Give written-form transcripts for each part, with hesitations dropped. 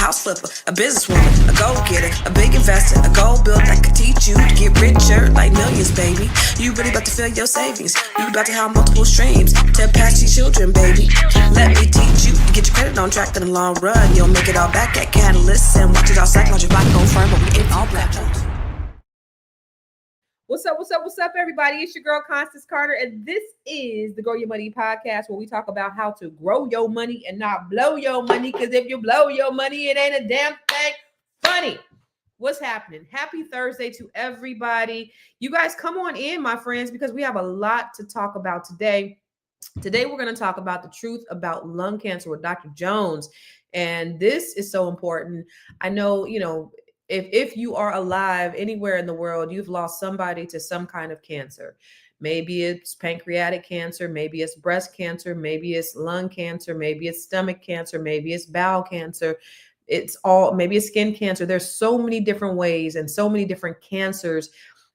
house flipper, a businesswoman, a go-getter, a big investor, a gold builder that could teach you to get richer like millions, baby. You really about to fill your savings. You about to have multiple streams to pass your children, baby. Let me teach you to get your credit on track in the long run. You'll make it all back at Catalyst and watch it all psychology black gold firm, but we ain't all black. What's up, everybody? It's your girl, Constance Carter, and this is the Grow Your Money podcast, where we talk about how to grow your money and not blow your money, because if you blow your money, it ain't a damn thing funny. What's happening? Happy Thursday to everybody. You guys come on in, my friends, because we have a lot to talk about today. Today, we're going to talk about the truth about lung cancer with Dr. Jones, and this is so important. I know, if you are alive anywhere in the world, you've lost somebody to some kind of cancer. Maybe it's pancreatic cancer, maybe it's breast cancer, maybe it's lung cancer, maybe it's stomach cancer, maybe it's bowel cancer. Maybe it's skin cancer. There's so many different ways and so many different cancers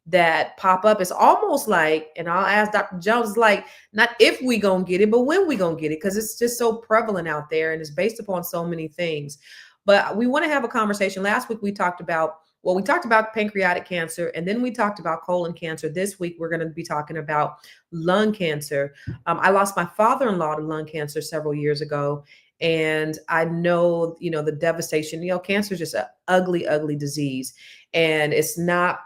that pop up. It's almost like, and I'll ask Dr. Jones, like, not if we gonna get it, but when we gonna get it, because it's just so prevalent out there and it's based upon so many things. But we want to have a conversation. Last week, we talked about pancreatic cancer, and then we talked about colon cancer. This week, we're going to be talking about lung cancer. I lost my father-in-law to lung cancer several years ago, and I know, the devastation. Cancer is just an ugly, ugly disease, and it's not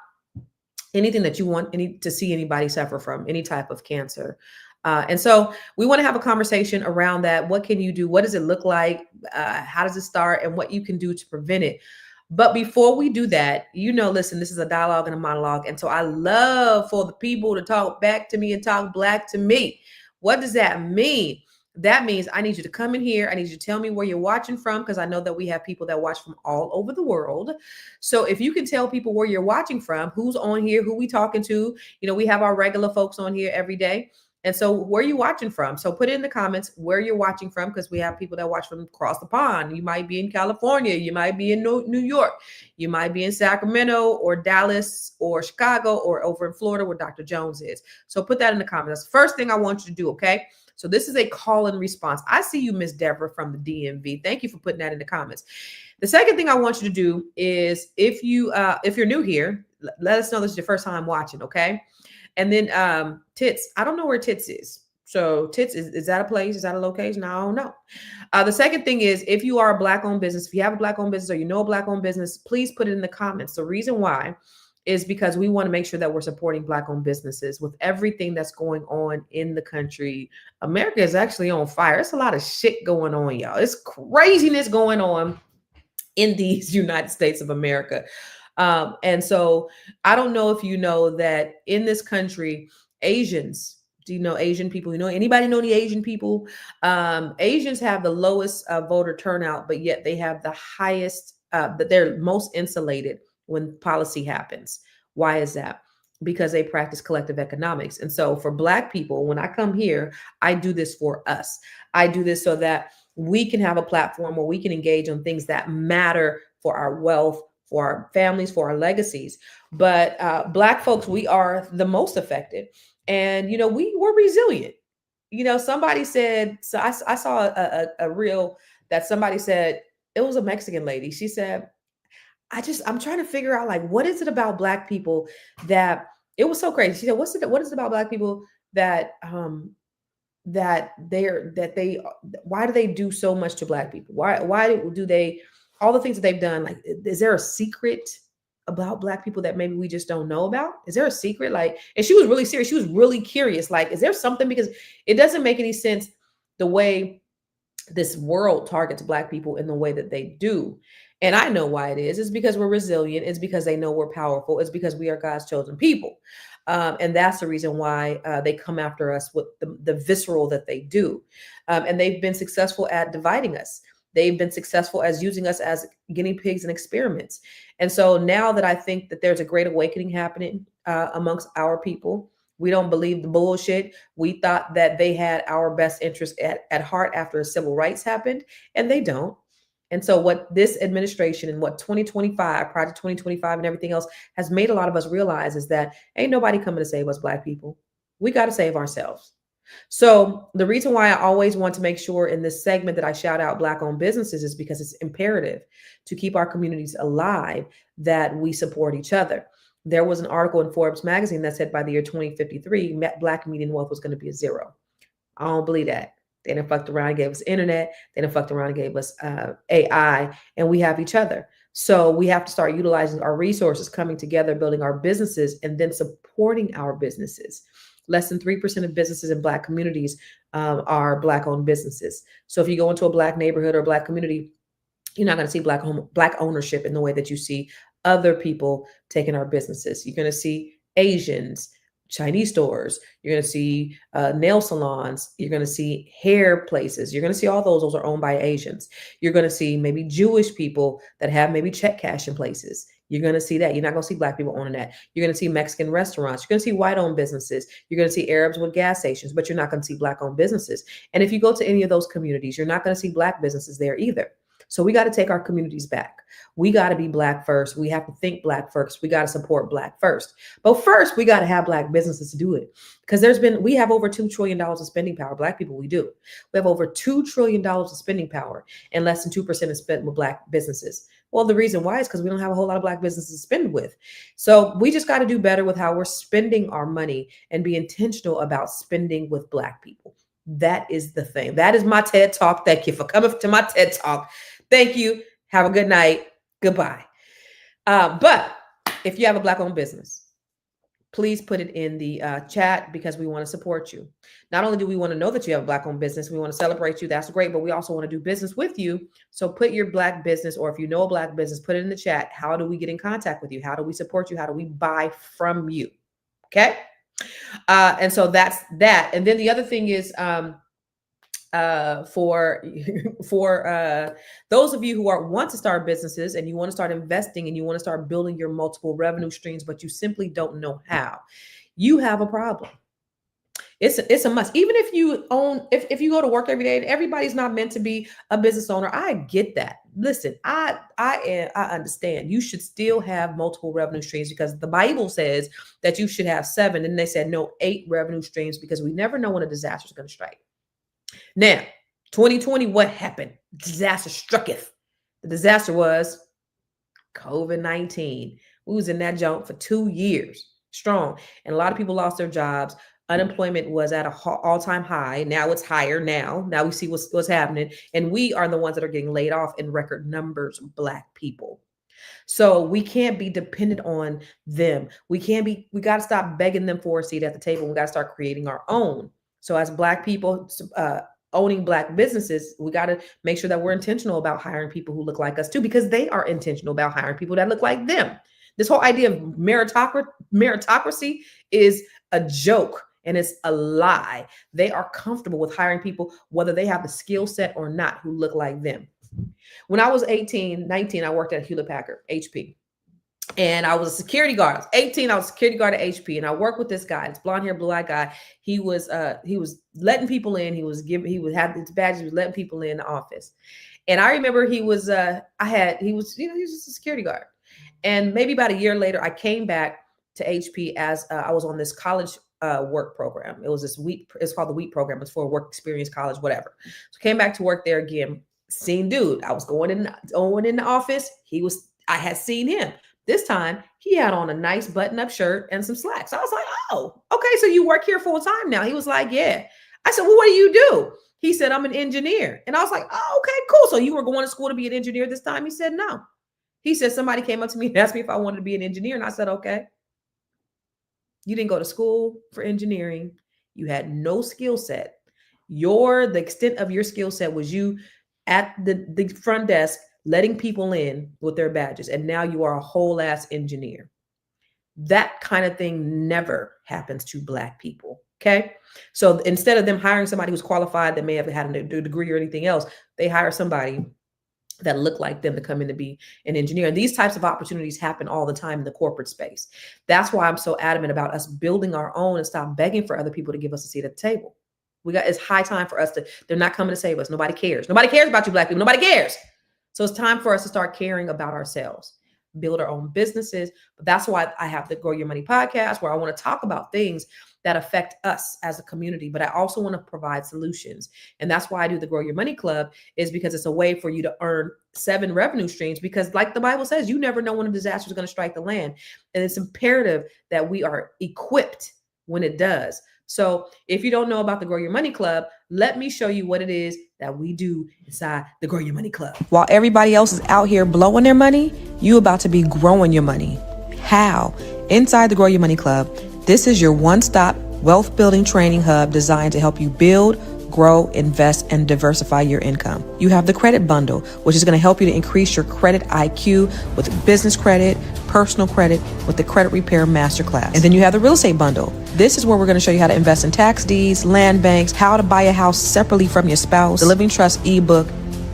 anything that you want to see anybody suffer from, any type of cancer. And so we want to have a conversation around that. What can you do? What does it look like? How does it start? And what you can do to prevent it. But before we do that, listen, this is a dialogue and a monologue. And so I love for the people to talk back to me and talk black to me. What does that mean? That means I need you to come in here. I need you to tell me where you're watching from, because I know that we have people that watch from all over the world. So if you can tell people where you're watching from, who's on here, who we talking to, we have our regular folks on here every day. And so where are you watching from? So put it in the comments where you're watching from, because we have people that watch from across the pond. You might be in California. You might be in New York. You might be in Sacramento or Dallas or Chicago or over in Florida where Dr. Jones is. So put that in the comments. That's the first thing I want you to do, okay? So this is a call and response. I see you, Miss Deborah from the DMV. Thank you for putting that in the comments. The second thing I want you to do is if you're new here, let us know this is your first time watching, okay? And then Tits, I don't know where Tits is. So Tits, is that a place? Is that a location? I don't know. The second thing is, if you are a Black-owned business, if you have a Black-owned business or you know a Black-owned business, please put it in the comments. The reason why is because we want to make sure that we're supporting Black-owned businesses with everything that's going on in the country. America is actually on fire. It's a lot of shit going on, y'all. It's craziness going on in these United States of America. And so I don't know if you know that in this country, Asians, do you know Asian people? Anybody know the Asian people? Asians have the lowest voter turnout, but yet they have the highest, that they're most insulated when policy happens. Why is that? Because they practice collective economics. And so for Black people, when I come here, I do this for us. I do this so that we can have a platform where we can engage on things that matter for our wealth, for our families, for our legacies. But Black folks, we are the most affected. And, we're resilient. Somebody said, so I saw a reel that somebody said, it was a Mexican lady. She said, I'm trying to figure out, like, what is it about Black people that, it was so crazy. She said, what is it about Black people that, why do they do so much to Black people? Why do they, all the things that they've done, like, is there a secret about Black people that maybe we just don't know about? Is there a secret? Like, and she was really serious. She was really curious. Like, is there something? Because it doesn't make any sense the way this world targets Black people in the way that they do. And I know why it is. It's because we're resilient. It's because they know we're powerful. It's because we are God's chosen people. And that's the reason why they come after us with the visceral that they do. And they've been successful at dividing us. They've been successful as using us as guinea pigs and experiments. And so now that I think that there's a great awakening happening amongst our people, we don't believe the bullshit. We thought that they had our best interest at heart after civil rights happened, and they don't. And so what this administration and what 2025, Project 2025 and everything else has made a lot of us realize is that ain't nobody coming to save us Black people. We got to save ourselves. So the reason why I always want to make sure in this segment that I shout out Black owned businesses is because it's imperative to keep our communities alive that we support each other. There was an article in Forbes magazine that said by the year 2053, Black median wealth was going to be a zero. I don't believe that. They done fucked around and gave us internet. They done fucked around and gave us AI, and we have each other. So we have to start utilizing our resources, coming together, building our businesses, and then supporting our businesses. Less than 3% of businesses in Black communities are Black-owned businesses. So if you go into a Black neighborhood or Black community, you're not going to see Black ownership in the way that you see other people taking our businesses. You're going to see Asians, Chinese stores. You're going to see nail salons. You're going to see hair places. You're going to see all those. Those are owned by Asians. You're going to see maybe Jewish people that have maybe check cashing places. You're going to see that. You're not going to see Black people owning that. You're going to see Mexican restaurants. You're going to see white-owned businesses. You're going to see Arabs with gas stations, but you're not going to see Black-owned businesses. And if you go to any of those communities, you're not going to see Black businesses there either. So we got to take our communities back. We got to be Black first. We have to think Black first. We got to support Black first. But first, we got to have Black businesses to do it. Because we have over $2 trillion of spending power. Black people, we do. We have over $2 trillion of spending power, and less than 2% is spent with Black businesses. Well, the reason why is because we don't have a whole lot of Black businesses to spend with. So we just got to do better with how we're spending our money and be intentional about spending with Black people. That is the thing. That is my TED Talk. Thank you for coming to my TED Talk. Thank you. Have a good night. Goodbye. But if you have a Black-owned business, please put it in the chat because we want to support you. Not only do we want to know that you have a Black-owned business, we want to celebrate you. That's great. But we also want to do business with you. So put your Black business, or if you know a Black business, put it in the chat. How do we get in contact with you? How do we support you? How do we buy from you? Okay. And so that's that. And then the other thing is, for those of you who want to start businesses and you want to start investing and you want to start building your multiple revenue streams, but you simply don't know how, you have a problem. It's a must. Even if you if you go to work every day, and everybody's not meant to be a business owner. I get that. Listen, I understand. You should still have multiple revenue streams because the Bible says that you should have 7, and they said no, 8 revenue streams because we never know when a disaster is going to strike. Now, 2020, what happened? Disaster strucketh. The disaster was COVID-19. We was in that junk for 2 years strong, and a lot of people lost their jobs. Unemployment was at an all-time high. Now it's higher. Now we see what's happening, and we are the ones that are getting laid off in record numbers, Black people. So we can't be dependent on them. We got to stop begging them for a seat at the table. We got to start creating our own. So as Black people owning Black businesses, we got to make sure that we're intentional about hiring people who look like us too, because they are intentional about hiring people that look like them. This whole idea of meritocracy is a joke and it's a lie. They are comfortable with hiring people, whether they have the skill set or not, who look like them. When I was 18, 19, I worked at Hewlett Packard, HP. And I was a security guard. I was 18. I was a security guard at HP, and I worked with this guy, this blonde hair, blue eyed guy. He was letting people in. He would have his badges. He was letting people in the office. And I remember he was just a security guard. And maybe about a year later, I came back to HP as I was on this college work program. It was this WEEP. It's called the WEEP program. It's for work experience college, whatever. So came back to work there again. Same dude. I was going in the office. I had seen him. This time, he had on a nice button-up shirt and some slacks. I was like, oh, okay, so you work here full time now. He was like, yeah. I said, well, what do you do? He said, I'm an engineer. And I was like, oh, okay, cool. So you were going to school to be an engineer this time? He said, no. He said, somebody came up to me and asked me if I wanted to be an engineer. And I said, okay. You didn't go to school for engineering. You had no skill set. The extent of your skill set was you at the front desk letting people in with their badges. And now you are a whole ass engineer. That kind of thing never happens to Black people. Okay. So instead of them hiring somebody who's qualified that may have had a degree or anything else, they hire somebody that look like them to come in to be an engineer. And these types of opportunities happen all the time in the corporate space. That's why I'm so adamant about us building our own and stop begging for other people to give us a seat at the table. It's high time for us they're not coming to save us. Nobody cares. Nobody cares about you Black people. Nobody cares. So it's time for us to start caring about ourselves, build our own businesses. But that's why I have the Grow Your Money podcast, where I want to talk about things that affect us as a community, but I also want to provide solutions. And that's why I do the Grow Your Money Club, is because it's a way for you to earn 7 revenue streams, because like the Bible says, you never know when a disaster is going to strike the land. And it's imperative that we are equipped when it does. So if you don't know about the Grow Your Money Club, let me show you what it is that we do inside the Grow Your Money Club. While everybody else is out here blowing their money, you about to be growing your money. How? Inside the Grow Your Money Club, this is your one-stop wealth building training hub designed to help you build, grow, invest, and diversify your income. You have the credit bundle, which is going to help you to increase your credit IQ with business credit, personal credit, with the credit repair masterclass. And then you have the real estate bundle. This is where we're going to show you how to invest in tax deeds, land banks, how to buy a house separately from your spouse, the Living Trust ebook,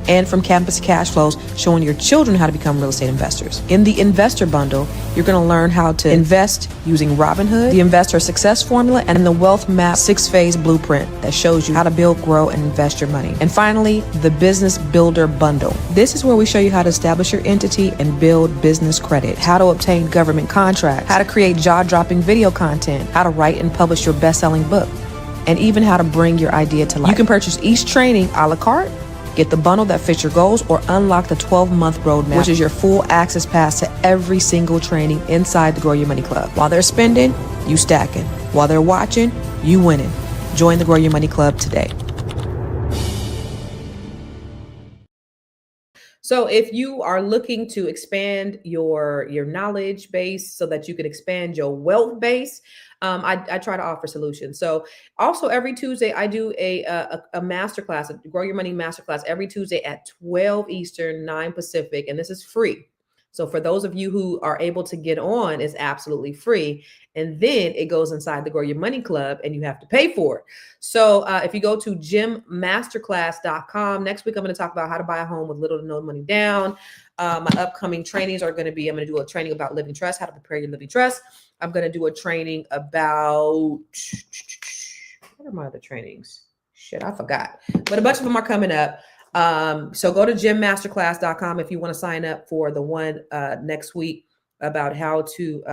and from Campus Cash Flows, showing your children how to become real estate investors. In the investor bundle, you're going to learn how to invest using Robinhood, the investor success formula, and the wealth map 6-phase blueprint that shows you how to build, grow, and invest your money. And finally, the business builder bundle. This is where we show you how to establish your entity and build business credit, how to obtain government contracts, how to create jaw-dropping video content, how to write and publish your best-selling book, and even how to bring your idea to life. You can purchase each training a la carte, get the bundle that fits your goals, or unlock the 12-month roadmap, which is your full access pass to every single training inside the Grow Your Money Club. While they're spending, you stacking. While they're watching, you winning. Join the Grow Your Money Club today. So if you are looking to expand your knowledge base so that you can expand your wealth base, I try to offer solutions. So also every Tuesday, I do a masterclass, a Grow Your Money masterclass every Tuesday at 12 Eastern, 9 Pacific, and this is free. So for those of you who are able to get on, it's absolutely free. And then it goes inside the Grow Your Money Club and you have to pay for it. So if you go to gymmasterclass.com, next week, I'm going to talk about how to buy a home with little to no money down. My upcoming trainings are going to be, I'm going to do a training about living trust, how to prepare your living trust. I'm going to do a training about, what are my other trainings? Shit, I forgot. But a bunch of them are coming up. So go to gymmasterclass.com if you want to sign up for the one next week about how to,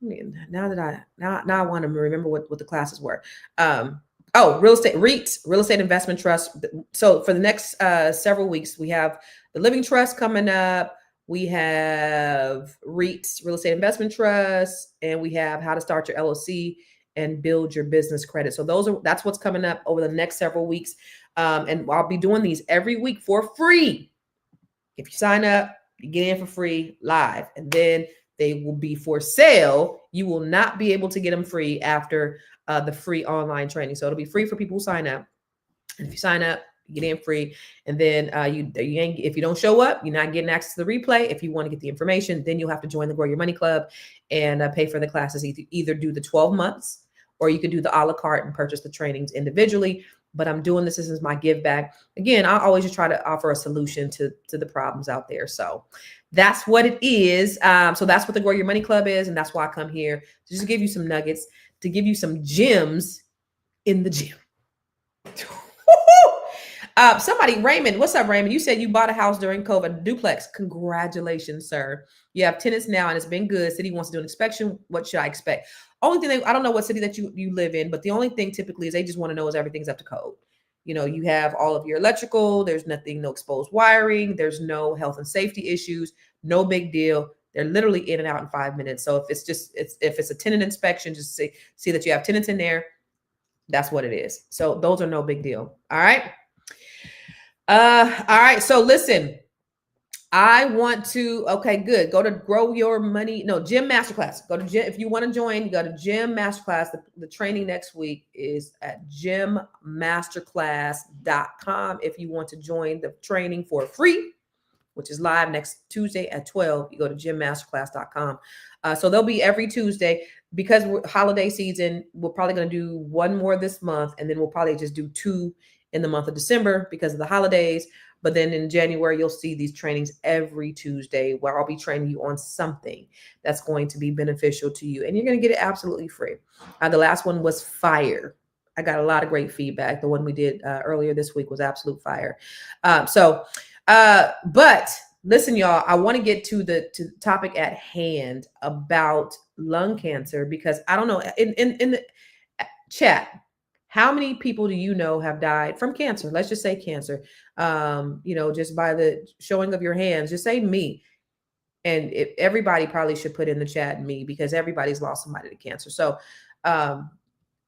now I want to remember what the classes were. Real estate REITs, real estate investment trust. So for the next several weeks, we have the living trust coming up. We have REITs, real estate investment trust, and we have how to start your LLC and build your business credit. So that's what's coming up over the next several weeks. And I'll be doing these every week for free. If you sign up, you get in for free live, and then they will be for sale. You will not be able to get them free after the free online training. So it'll be free for people who sign up. And if you sign up, you get in free. And then if you don't show up, you're not getting access to the replay. If you want to get the information, then you'll have to join the Grow Your Money Club and pay for the classes. Either do the 12 months or you can do the a la carte and purchase the trainings individually. But I'm doing this as my give back. Again, I always just try to offer a solution to the problems out there. So that's what it is. So that's what the Grow Your Money Club is. And that's why I come here to just give you some nuggets, to give you some gems in the gym. Raymond, what's up, Raymond? You said you bought a house during COVID, duplex. Congratulations, sir. You have tenants now and it's been good. City wants to do an inspection. What should I expect? Only thing, I don't know what city that you live in, but the only thing typically is they just want to know is everything's up to code. You know, you have all of your electrical, there's nothing, no exposed wiring, there's no health and safety issues, no big deal. They're literally in and out in 5 minutes. So if it's a tenant inspection, just see that you have tenants in there. That's what it is. So those are no big deal. All right. All right. So listen, I want to, okay, good. Go to Grow Your Money. No, Gym Masterclass. Go to Gym. If you want to join, go to Gym Masterclass. The training next week is at gymmasterclass.com. If you want to join the training for free, which is live next Tuesday at 12, you go to gymmasterclass.com. So they'll be every Tuesday. Because we're holiday season, we're probably going to do one more this month, and then we'll probably just do 2 in the month of December because of the holidays. But then in January, you'll see these trainings every Tuesday where I'll be training you on something that's going to be beneficial to you. And you're going to get it absolutely free. The last one was fire. I got a lot of great feedback. The one we did earlier this week was absolute fire. But Listen, y'all, I want to get to the topic at hand about lung cancer because I don't know in the chat, how many people do you know have died from cancer? Let's just say cancer. Just by the showing of your hands, just say me. And everybody probably should put in the chat me because everybody's lost somebody to cancer. So, um,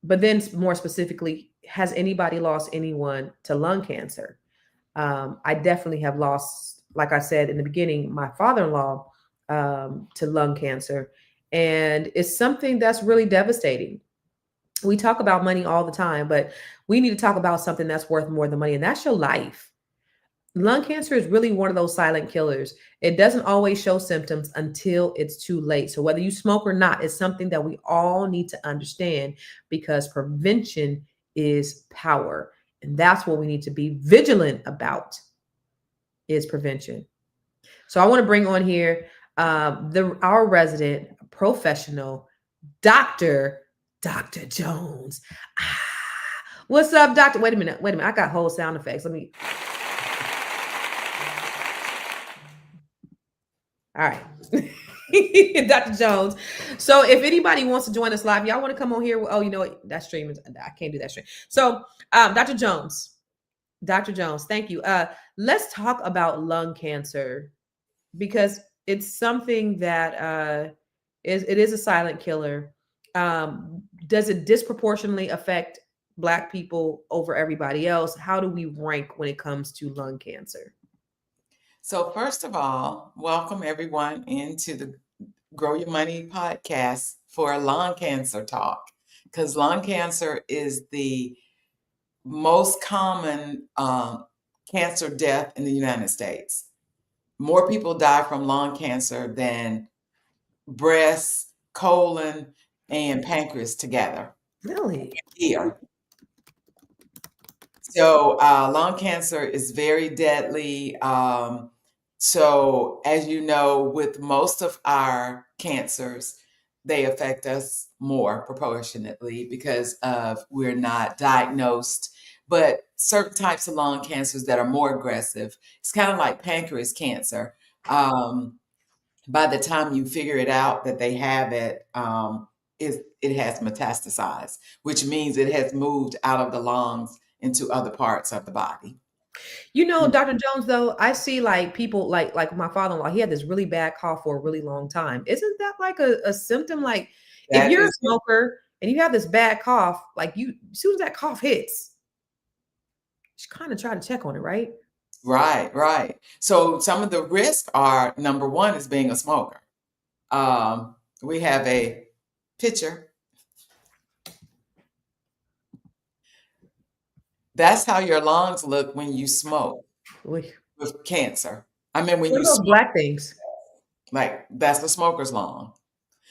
but then more specifically, has anybody lost anyone to lung cancer? I definitely have lost, like I said in the beginning, my father-in-law to lung cancer, and it's something that's really devastating. We talk about money all the time, but we need to talk about something that's worth more than money, and that's your life. Lung cancer is really one of those silent killers. It doesn't always show symptoms until it's too late. So whether you smoke or not, it's something that we all need to understand because prevention is power. And that's what we need to be vigilant about is prevention. So I want to bring on here our resident professional, Dr. Jones. Ah, what's up, Doctor? Wait a minute. I got whole sound effects. Let me. All right. Dr. Jones. So if anybody wants to join us live, y'all want to come on here. Oh, you know what? That stream is I can't do that stream. So Dr. Jones. Dr. Jones, thank you. Let's talk about lung cancer because it's something that is a silent killer. Does it disproportionately affect Black people over everybody else? How do we rank when it comes to lung cancer? So, first of all, welcome everyone into the Grow Your Money podcast for a lung cancer talk, because lung cancer is the most common cancer death in the United States. More people die from lung cancer than breast, colon, and pancreas together. Really? Here. So lung cancer is very deadly. So as you know, with most of our cancers, they affect us more proportionately because of we're not diagnosed. But certain types of lung cancers that are more aggressive, it's kind of like pancreas cancer. By the time you figure it out that they have it, it has metastasized, which means it has moved out of the lungs into other parts of the body. You know, Dr. Jones, though, I see like people like my father-in-law, he had this really bad cough for a really long time. Isn't that like a symptom? Like if That you're a is smoker and you have this bad cough, like you as soon as that cough hits, you kind of try to check on it, right? right, right. So some of the risks are number one is being a smoker. We have a picture. That's how your lungs look when you smoke What with cancer. I mean, when you about smoke, black things? like that's the smoker's lung.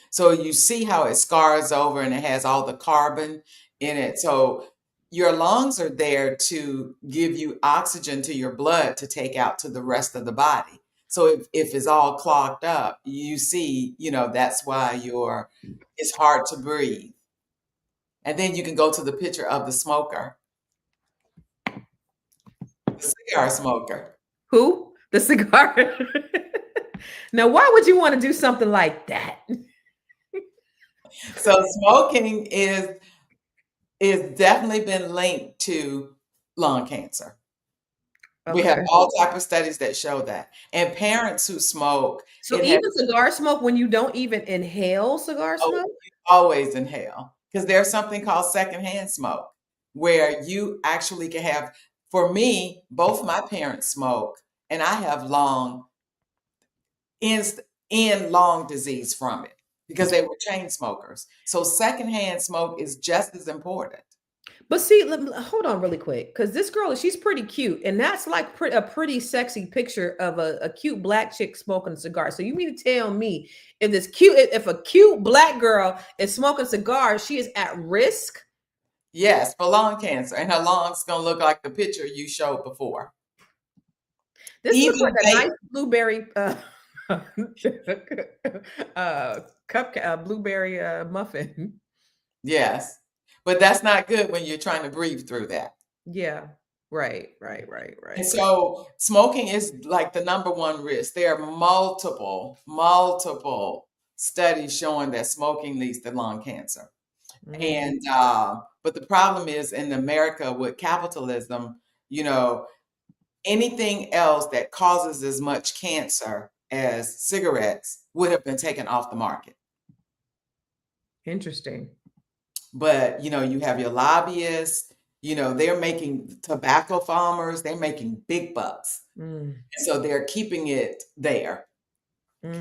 So you see how it scars over and it has all the carbon in it. So your lungs are there to give you oxygen to your blood to take out to the rest of the body. So if it's all clogged up, you see, that's why it's hard to breathe. And then you can go to the picture of the smoker, the cigar smoker. Who? The cigar. Now, why would you want to do something like that? So smoking is definitely been linked to lung cancer. We have Okay. all type of studies that show that. And parents who smoke, So it has even cigar smoke, when you don't even inhale cigar smoke? you always inhale because there's something called secondhand smoke where you actually can have, for me, both my parents smoke and I have lung disease from it because they were chain smokers. So secondhand smoke is just as important. But see, hold on really quick, because this girl, she's pretty cute, and that's like a pretty sexy picture of a cute black chick smoking a cigar. So you mean to tell me if a cute black girl is smoking cigars, she is at risk? Yes, for lung cancer, and her lungs gonna look like the picture you showed before. This Even looks like a they, nice blueberry blueberry muffin. yes, but that's not good when you're trying to breathe through that. Yeah. Right. And so smoking is like the number one risk. There are multiple studies showing that smoking leads to lung cancer. Mm. And but the problem is in America with capitalism, you know, anything else that causes as much cancer as cigarettes would have been taken off the market. Interesting. But, you have your lobbyists, they're making tobacco farmers, they're making big bucks. Mm. So they're keeping it there.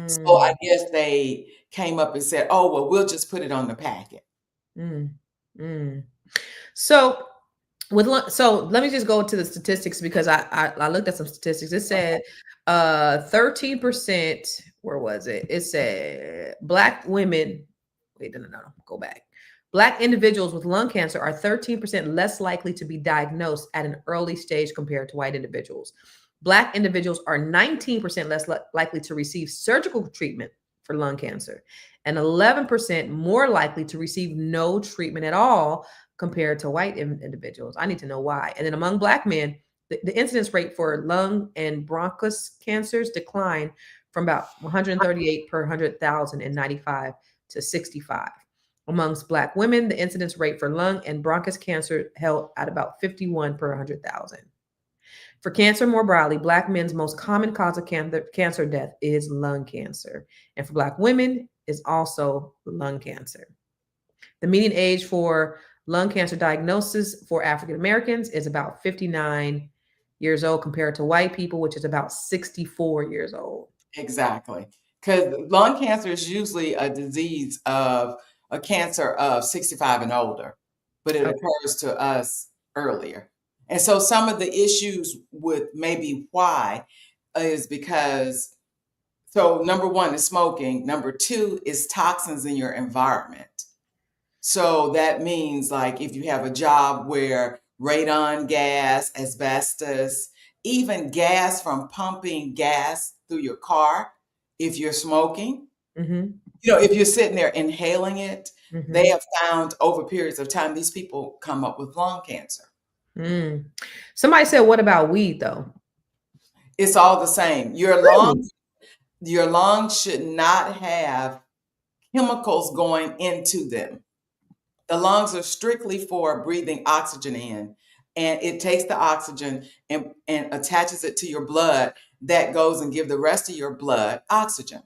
So I Mm. guess they came up and said, oh, well, we'll just put it on the packet. Mm. Mm. So so let me just go to the statistics because I looked at some statistics. It said 13%, where was it? It said Black women, wait, no, go back. Black individuals with lung cancer are 13% less likely to be diagnosed at an early stage compared to white individuals. Black individuals are 19% less likely to receive surgical treatment for lung cancer and 11% more likely to receive no treatment at all compared to white individuals. I need to know why. And then among Black men, the incidence rate for lung and bronchus cancers declined from about 138 per 100,000 in 95 to 65. Amongst Black women, the incidence rate for lung and bronchus cancer held at about 51 per 100,000. For cancer more broadly, Black men's most common cause of cancer death is lung cancer. And for Black women is also lung cancer. The median age for lung cancer diagnosis for African Americans is about 59 years old compared to white people, which is about 64 years old. Exactly. Because lung cancer is usually a disease of a cancer of 65 and older, but it occurs to us earlier. And so some of the issues with maybe why is because, so number one is smoking. Number two is toxins in your environment. So that means like if you have a job where radon gas, asbestos, even gas from pumping gas through your car, if you're smoking, Mm-hmm. if you're sitting there inhaling it, Mm-hmm. they have found over periods of time, these people come up with lung cancer. Mm. Somebody said, what about weed though? It's all the same. Your lungs should not have chemicals going into them. The lungs are strictly for breathing oxygen in, and it takes the oxygen and attaches it to your blood. That goes and give the rest of your blood oxygen,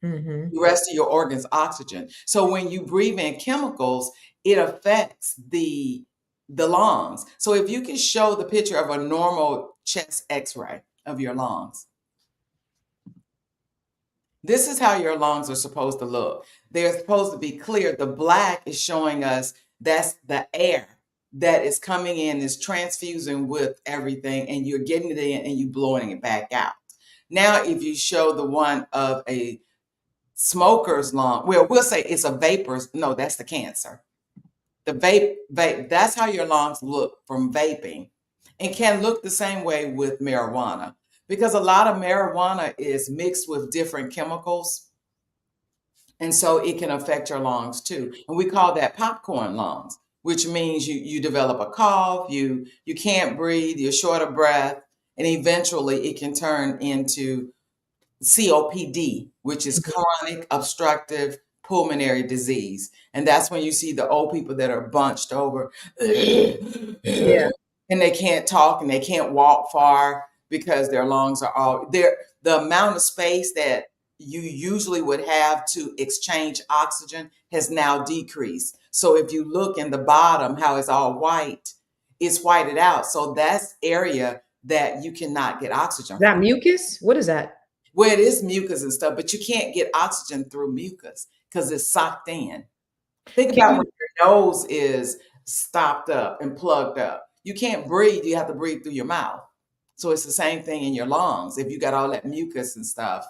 Mm-hmm. the rest of your organs oxygen. So when you breathe in chemicals, it affects the lungs. So if you can show the picture of a normal chest X-ray of your lungs, this is how your lungs are supposed to look. They're supposed to be clear. The black is showing us that's the air that is coming in, is transfusing with everything, and you're getting it in and you blowing it back out. Now, if you show the one of a smoker's lung, well, we'll say it's a vapor's. No, that's the cancer. The vape, that's how your lungs look from vaping, and can look the same way with marijuana. Because a lot of marijuana is mixed with different chemicals. And so it can affect your lungs too. And we call that popcorn lungs, which means you develop a cough, you can't breathe, you're short of breath, and eventually it can turn into COPD, which is chronic obstructive pulmonary disease. And that's when you see the old people that are bunched over Yeah. and they can't talk and they can't walk far because their lungs are all there. The amount of space that you usually would have to exchange oxygen has now decreased. So if you look in the bottom, how it's all white, it's whited out. So that's area that you cannot get oxygen Is that from. mucus? What is that? Well, it is mucus and stuff, but you can't get oxygen through mucus because it's socked in. Think about when your nose is stopped up and plugged up. You can't breathe, you have to breathe through your mouth. So it's the same thing in your lungs if you got all that mucus and stuff.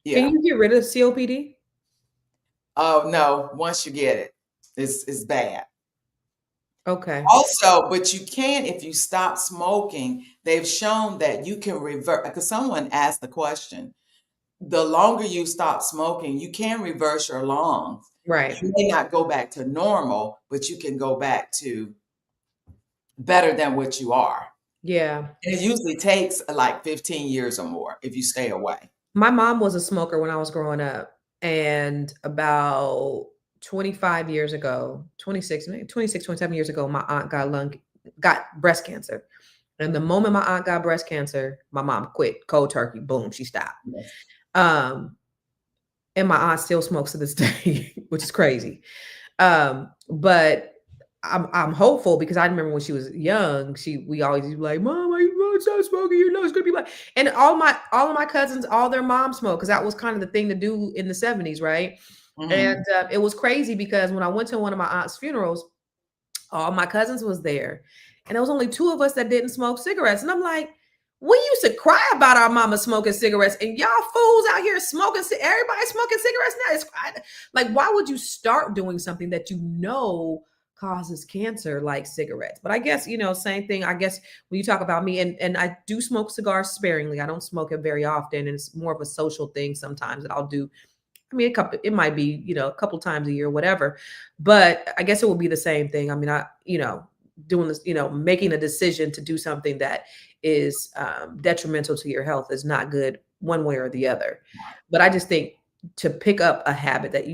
Yeah. Can you get rid of COPD? Oh no, once you get it, it's bad. Okay. Also, but you can, if you stop smoking, they've shown that you can revert, because someone asked the question, the longer you stop smoking, you can reverse your lungs. Right. You may not go back to normal, but you can go back to better than what you are. Yeah. And it usually takes like 15 years or more if you stay away. My mom was a smoker when I was growing up, and about 25 years ago, 26, maybe 26, 27 years ago, my aunt got breast cancer. And the moment my aunt got breast cancer, my mom quit cold turkey. Boom, she stopped. Yes. Um, and my aunt still smokes to this day, which is crazy. But I'm hopeful because I remember when she was young, we always used to be like, Mom, are you stop smoking? You know it's gonna be like, and all of my cousins, all their moms smoke because that was kind of the thing to do in the 70s, right? And Hmm. it was crazy because when I went to one of my aunt's funerals, all my cousins was there, and there was only two of us that didn't smoke cigarettes, and I'm like, we used to cry about our mama smoking cigarettes, and y'all fools out here smoking. Everybody smoking cigarettes now. Like, why would you start doing something that you know causes cancer, like cigarettes? But I guess same thing. I guess when you talk about me, and I do smoke cigars sparingly. I don't smoke it very often, and it's more of a social thing sometimes that I'll do. I mean, it might be, a couple times a year, whatever. But I guess it would be the same thing. I mean, doing this, making a decision to do something that is detrimental to your health is not good one way or the other. But I just think to pick up a habit that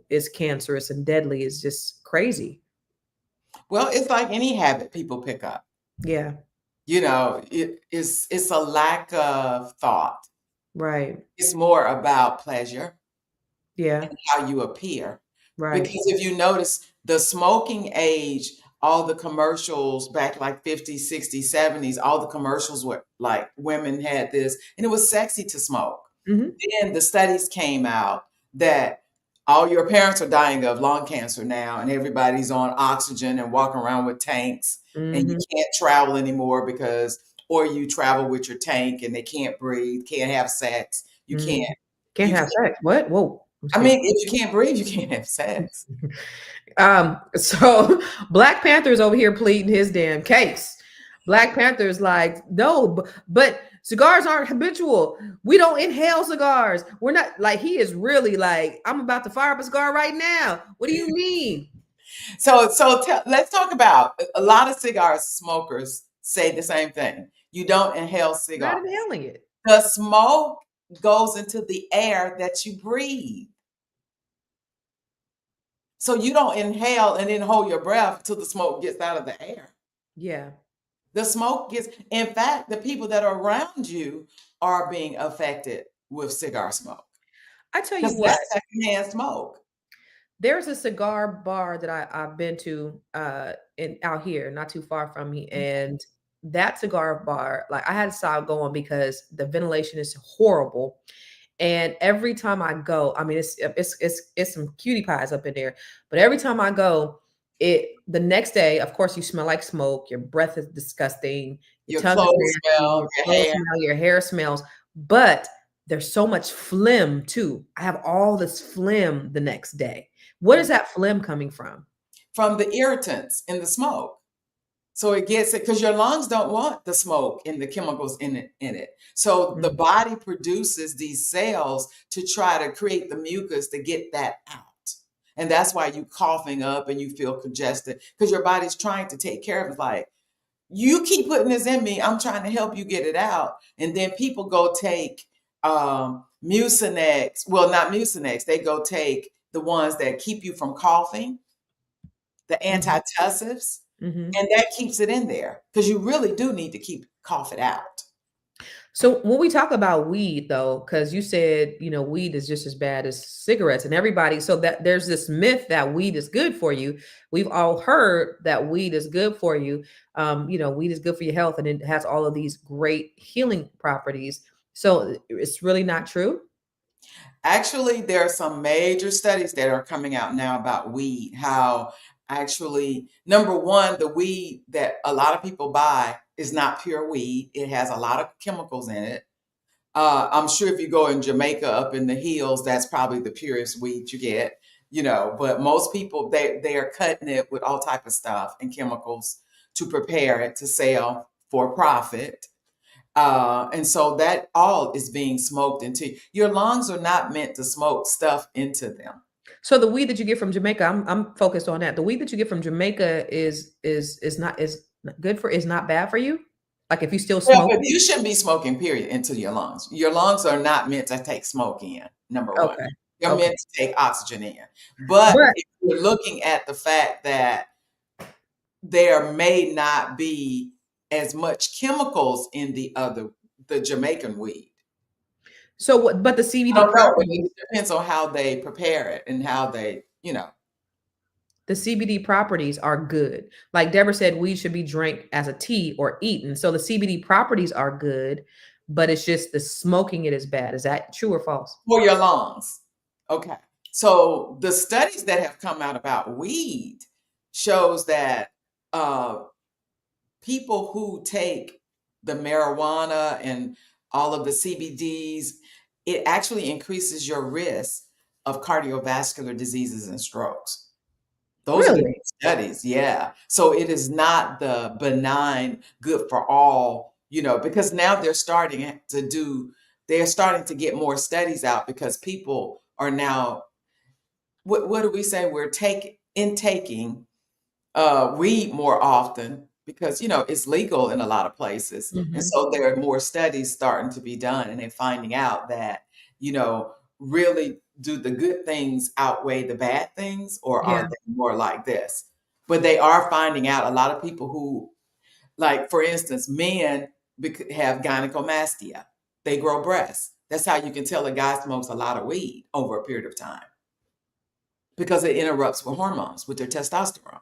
is cancerous and deadly is just crazy. Well, it's like any habit people pick up. Yeah, It's a lack of thought. right. It's more about pleasure Yeah, and how you appear. right. Because if you notice the smoking age, all the commercials back like 50s, 60s, 70s, all the commercials were like women had this, and it was sexy to smoke. Hmm. Then the studies came out that all your parents are dying of lung cancer now, and everybody's on oxygen and walking around with tanks, and you Hmm. can't travel anymore or you travel with your tank and they can't breathe, can't have sex. You Hmm. can't, Can't you have can't, sex. What? Whoa. I'm I scared. mean, if you can't breathe, you can't have sex. So Black Panther's over here pleading his damn case. Black Panther's like, no, but cigars aren't habitual. We don't inhale cigars. We're not like he is really like, I'm about to fire up a cigar right now. What do you mean? Let's talk about a lot of cigar smokers say the same thing. You don't inhale Not cigars. inhaling it. The smoke goes into the air that you breathe. So you don't inhale and then hold your breath until the smoke gets out of the air. Yeah. The smoke gets, in fact, the people that are around you are being affected with cigar smoke I tell you because what, that's secondhand smoke. there's a cigar bar that I've been to in out here, not too far from me. And that cigar bar, like I had to stop going because the ventilation is horrible. And every time I go, I mean, it's some cutie pies up in there. But every time I go, the next day, of course, you smell like smoke. Your breath is disgusting. Your Your tongue is clothes nasty. smell, Your your clothes hair. smell. Your hair smells. But there's so much phlegm too. I have all this phlegm the next day. What is that phlegm coming from? From the irritants in the smoke. So it gets it because your lungs don't want the smoke and the chemicals in it. So the Mm, body produces these cells to try to create the mucus to get that out. And that's why you coughing up and you feel congested because your body's trying to take care of it. Like, you keep putting this in me, I'm trying to help you get it out. And then people go take Mucinex. Well, not Mucinex. They go take the ones that keep you from coughing, the mhm, antitussives, mhm. and that keeps it in there because you really do need to keep cough it out. So when we talk about weed, though, because you said weed is just as bad as cigarettes, and everybody, so that there's this myth that weed is good for you. We've all heard that weed is good for you. Weed is good for your health, and it has all of these great healing properties. So it's really not true. Actually, there are some major studies that are coming out now about weed, how actually, number one, the weed that a lot of people buy is not pure weed. It has a lot of chemicals in it. I'm sure if you go in Jamaica up in the hills, that's probably the purest weed you get, but most people they are cutting it with all type of stuff and chemicals to prepare it to sell for profit. And so that all is being smoked into your lungs are not meant to smoke stuff into them. So the weed that you get from Jamaica, I'm focused on that. The weed that you get from Jamaica is not good for is not bad for you. Like if you still Well, smoke but it? you shouldn't be smoking, period, into your lungs. Your lungs are not meant to take smoke in, number one. Okay. They're Okay. meant to take oxygen in. But But if you're looking at the fact that there may not be as much chemicals in the Jamaican weed. so what, but the I CBD don't know, but properties, it depends on how they prepare it and how they, the CBD properties are good. Like Deborah said, weed should be drank as a tea or eaten. So the CBD properties are good, but it's just the smoking it is bad. Is that true or false? for your lungs. Okay. So the studies that have come out about weed shows that uh, people who take the marijuana and all of the CBDs, it actually increases your risk of cardiovascular diseases and strokes. Those are the Really? new studies, yeah. So it is not the benign, good for all, because now they're starting to get more studies out because people are now, what do we say? We're intaking weed more often because it's legal in a lot of places, and Hmm. so there are more studies starting to be done, and they're finding out that really do the good things outweigh the bad things, or are Yeah. they more like this? But they are finding out a lot of people who, like for instance, men have gynecomastia. They grow breasts. That's how you can tell a guy smokes a lot of weed over a period of time because it interrupts with hormones, with their testosterone.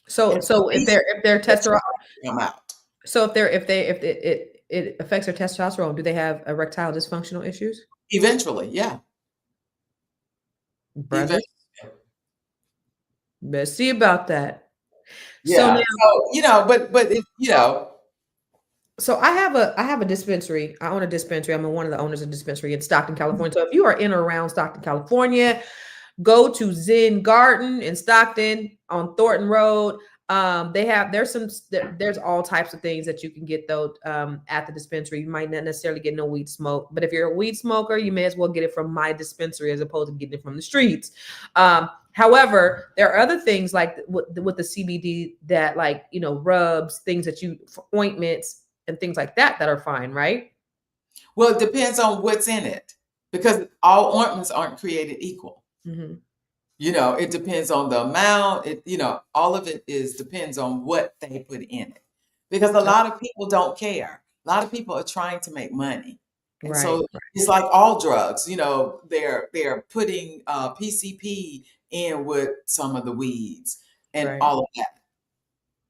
So And so so if these they're that's testosterone, come out. so if it affects their testosterone, do they have erectile dysfunctional issues? Eventually, yeah. Brothers, Eventually. let's see about that. So Yeah. now, So, but so I have a dispensary. I own a dispensary. I'm one of the owners of a dispensary in Stockton, California. So if you are in or around Stockton, California, go to Zen Garden in Stockton on Thornton Road. They have there's all types of things that you can get though at the dispensary. You might not necessarily get no weed smoke, but if you're a weed smoker, you may as well get it from my dispensary as opposed to getting it from the streets. However, there are other things like with the CBD that like rubs, things that you ointments and things like that are fine, right? well, it depends on what's in it because all ointments aren't created equal. Hmm. It depends on the amount. All of it depends on what they put in it. Because a lot of people don't care. A lot of people are trying to make money. And Right, so it's like all drugs, they're putting PCP in with some of the weeds and right. all of that.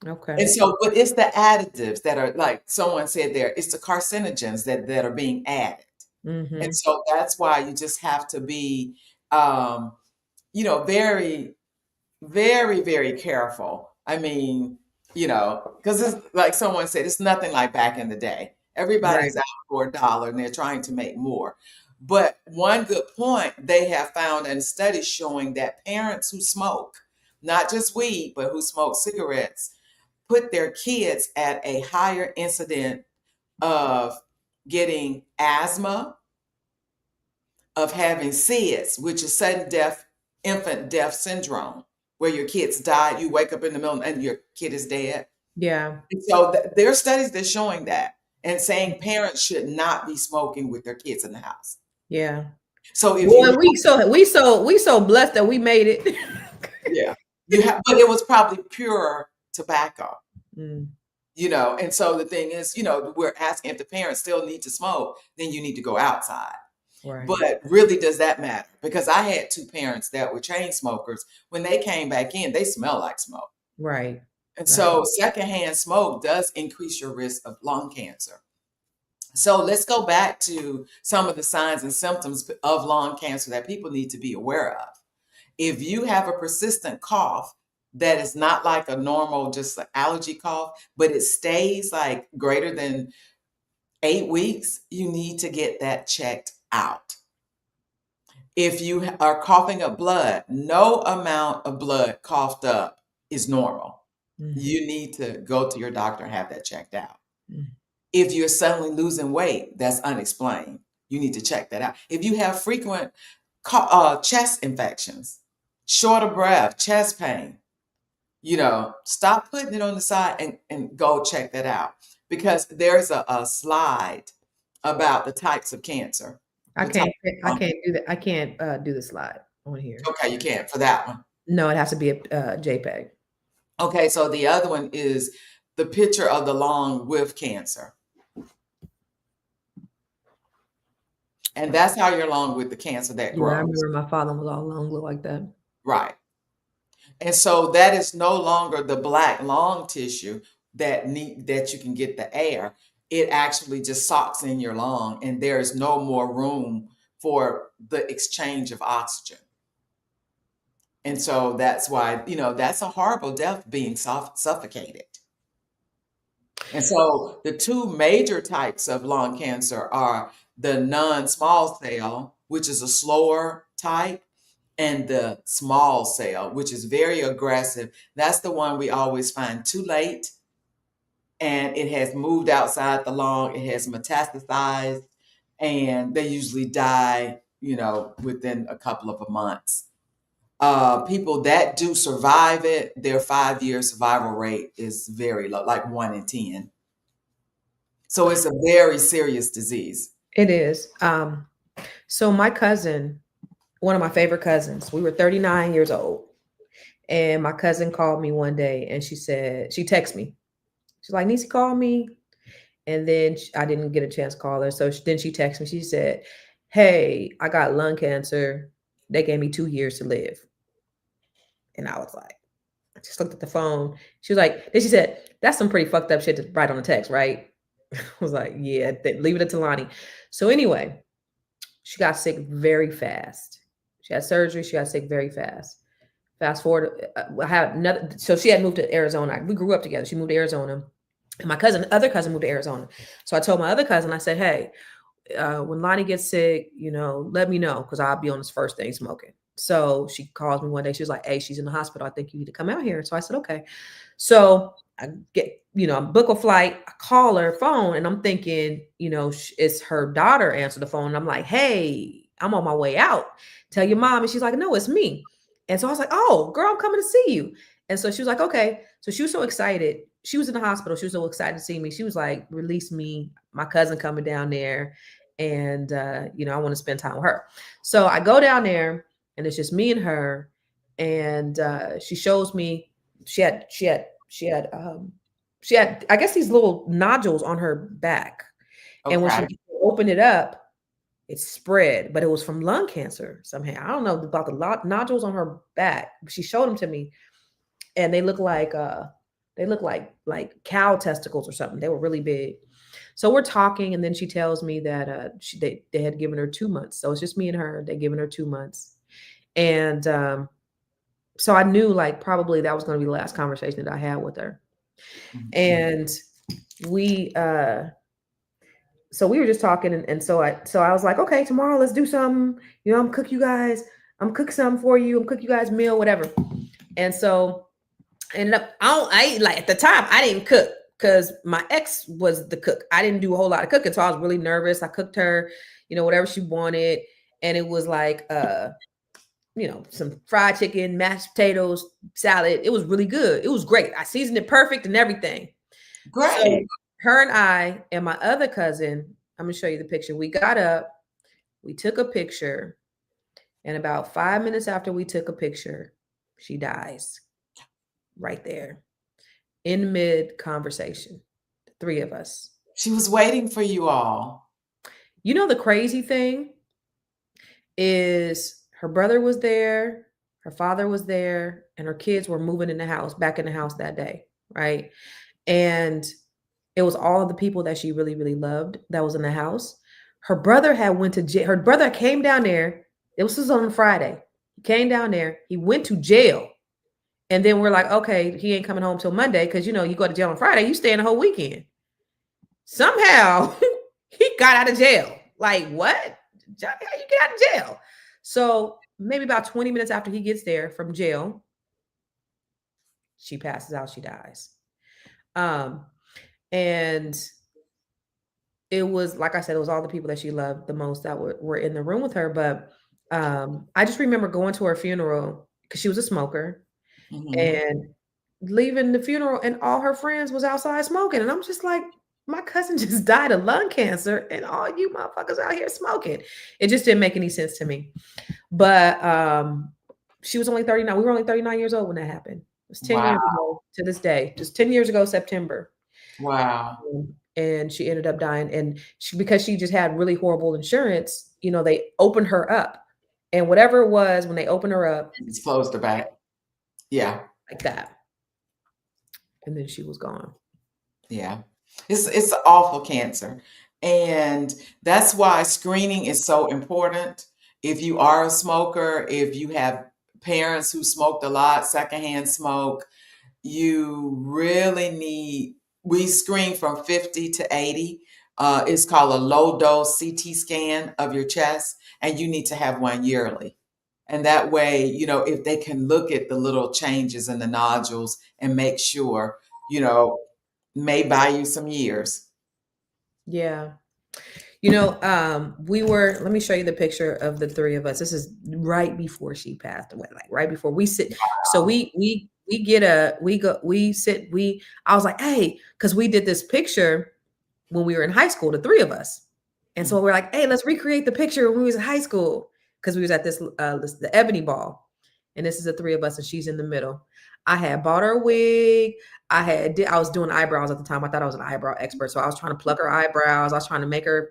Okay. And so, but it's the additives that are like someone said there, it's the carcinogens that are being added. And Hmm. so that's why you just have to be um, very, very, very careful. I mean, because it's like someone said, it's nothing like back in the day. Right. Everybody's out for a dollar and they're trying to make more. But one good point they have found in studies showing that parents who smoke, not just weed, but who smoke cigarettes, put their kids at a higher incident of getting asthma, of having SIDS, which is sudden death, infant death syndrome, where your kids die, you wake up in the middle and your kid is dead. Yeah. And so there are studies that are showing that and saying parents should not be smoking with their kids in the house. Yeah. So if you Boy, have, we so blessed that we made it. yeah, but it was probably pure tobacco, Mm, and so the thing is, we're asking if the parents still need to smoke, then you need to go outside. right. But really, does that matter? Because I had two parents that were chain smokers. When they came back in, they smell like smoke. Right. And Right. so secondhand smoke does increase your risk of lung cancer. So let's go back to some of the signs and symptoms of lung cancer that people need to be aware of. If you have a persistent cough that is not like a normal, just an allergy cough, but it stays like greater than 8 weeks, you need to get that checked out. If you are coughing up blood, no amount of blood coughed up is normal. Mhm. You need to go to your doctor and have that checked out. Mhm. If you're suddenly losing weight, that's unexplained. You need to check that out. If you have frequent chest infections, short of breath, chest pain, stop putting it on the side and go check that out. because there's a slide about the types of cancer. I The type can't. I of, can't do that. I can't do the slide on here. okay, you can't for that one. No, it has to be a JPEG. Okay, so the other one is the picture of the lung with cancer. And that's how your lung with the cancer that Yeah, I grows. remember my father was all alone, look like that. Right. And so that is no longer the black lung tissue that you can get the air. It actually just socks in your lung, and there's no more room for the exchange of oxygen. And so that's why, that's a horrible death, being suffocated. And so the two major types of lung cancer are the non-small cell, which is a slower type, and the small cell, which is very aggressive. That's the one we always find too late, and it has moved outside the lung, it has metastasized, and they usually die, within a couple of months. People that do survive it, their 5-year survival rate is very low, like 1 in 10. So it's a very serious disease. It is. So my cousin, one of my favorite cousins, we were 39 years old. And my cousin called me one day and she texted me. She's like, Nisi, call me. And then I didn't get a chance to call her. So then she texted me. She said, hey, I got lung cancer. They gave me 2 years to live. And I was like, I just looked at the phone. She was like, then she said, that's some pretty fucked up shit to write on the text, right? I was like, yeah, leave it to Lonnie. So anyway, she got sick very fast. She had surgery. She got sick very fast. Fast forward, I had another. So she had moved to Arizona. We grew up together. She moved to Arizona, and my other cousin moved to Arizona. So I told my other cousin, I said, hey, when Lonnie gets sick, let me know because I'll be on this first thing smoking. So she calls me one day. She was like, hey, she's in the hospital. I think you need to come out here. So I said, okay. So I get, book a flight, I call her phone, and I'm thinking, it's her daughter answer the phone. And I'm like, hey, I'm on my way out. Tell your mom. And she's like, no, it's me. And so I was like, oh, girl, I'm coming to see you. And so she was like, okay. So she was so excited. She was in the hospital. She was so excited to see me. She was like, release me. My cousin coming down there. And, I want to spend time with her. So I go down there and it's just me and her. And she shows me, she had, I guess, these little nodules on her back. Okay. And when she opened it up, it spread, but it was from lung cancer somehow. I don't know about the nodules on her back. She showed them to me, and they look like cow testicles or something. They were really big. So we're talking, and then she tells me that they had given her 2 months. So it's just me and her. They given her 2 months, and so I knew probably that was going to be the last conversation that I had with her, and we. So we were just talking, and so I was like, okay, tomorrow let's do something. I'm cook something for you. I'm cook you guys a meal, whatever. And so ended up, at the time I didn't cook because my ex was the cook. I didn't do a whole lot of cooking, so I was really nervous. I cooked her, whatever she wanted, and it was some fried chicken, mashed potatoes, salad. It was really good. It was great. I seasoned it perfect and everything. Great. So, her and I and my other cousin, I'm going to show you the picture. We got up, we took a picture, and about 5 minutes after we took a picture, she dies right there in mid conversation. The 3 of us. She was waiting for you all. The crazy thing is her brother was there, her father was there, and her kids were moving back in the house that day, right? And it was all of the people that she really, really loved that was in the house. Her brother had went to jail. Her brother came down there. This was on Friday. He came down there. He went to jail. And then we're like, okay, he ain't coming home till Monday because, you go to jail on Friday. You stay in the whole weekend. Somehow he got out of jail. Like, what? How you get out of jail? So maybe about 20 minutes after he gets there from jail, she passes out. She dies. And it was, like I said, it was all the people that she loved the most that were in the room with her. But I just remember going to her funeral because she was a smoker, and leaving the funeral, and all her friends was outside smoking. And I'm just like, my cousin just died of lung cancer, and all you motherfuckers out here smoking. It just didn't make any sense to me. But she was only 39. We were only 39 years old when that happened. It was 10 years Wow. ago to this day, just 10 years ago, September. Wow. And she ended up dying. And because she just had really horrible insurance, they opened her up. And whatever it was, when they opened her up, It's closed the back. Yeah. like that. And then she was gone. Yeah. It's an awful cancer. And that's why screening is so important. If you are a smoker, if you have parents who smoked a lot, secondhand smoke, you really need, we screen from 50 to 80. It's called a low dose CT scan of your chest, and you need to have one yearly. And that way, if they can look at the little changes in the nodules and make sure, may buy you some years. Yeah. Let me show you the picture of the three of us. This is right before she passed away, like right before we sit. So we I was like, hey, because we did this picture when we were in high school, the three of us. And so we're like, hey, let's recreate the picture when we was in high school. Because we was at the Ebony Ball. And this is the three of us, and she's in the middle. I had bought her a wig. I was doing eyebrows at the time. I thought I was an eyebrow expert. So I was trying to pluck her eyebrows. I was trying to make her,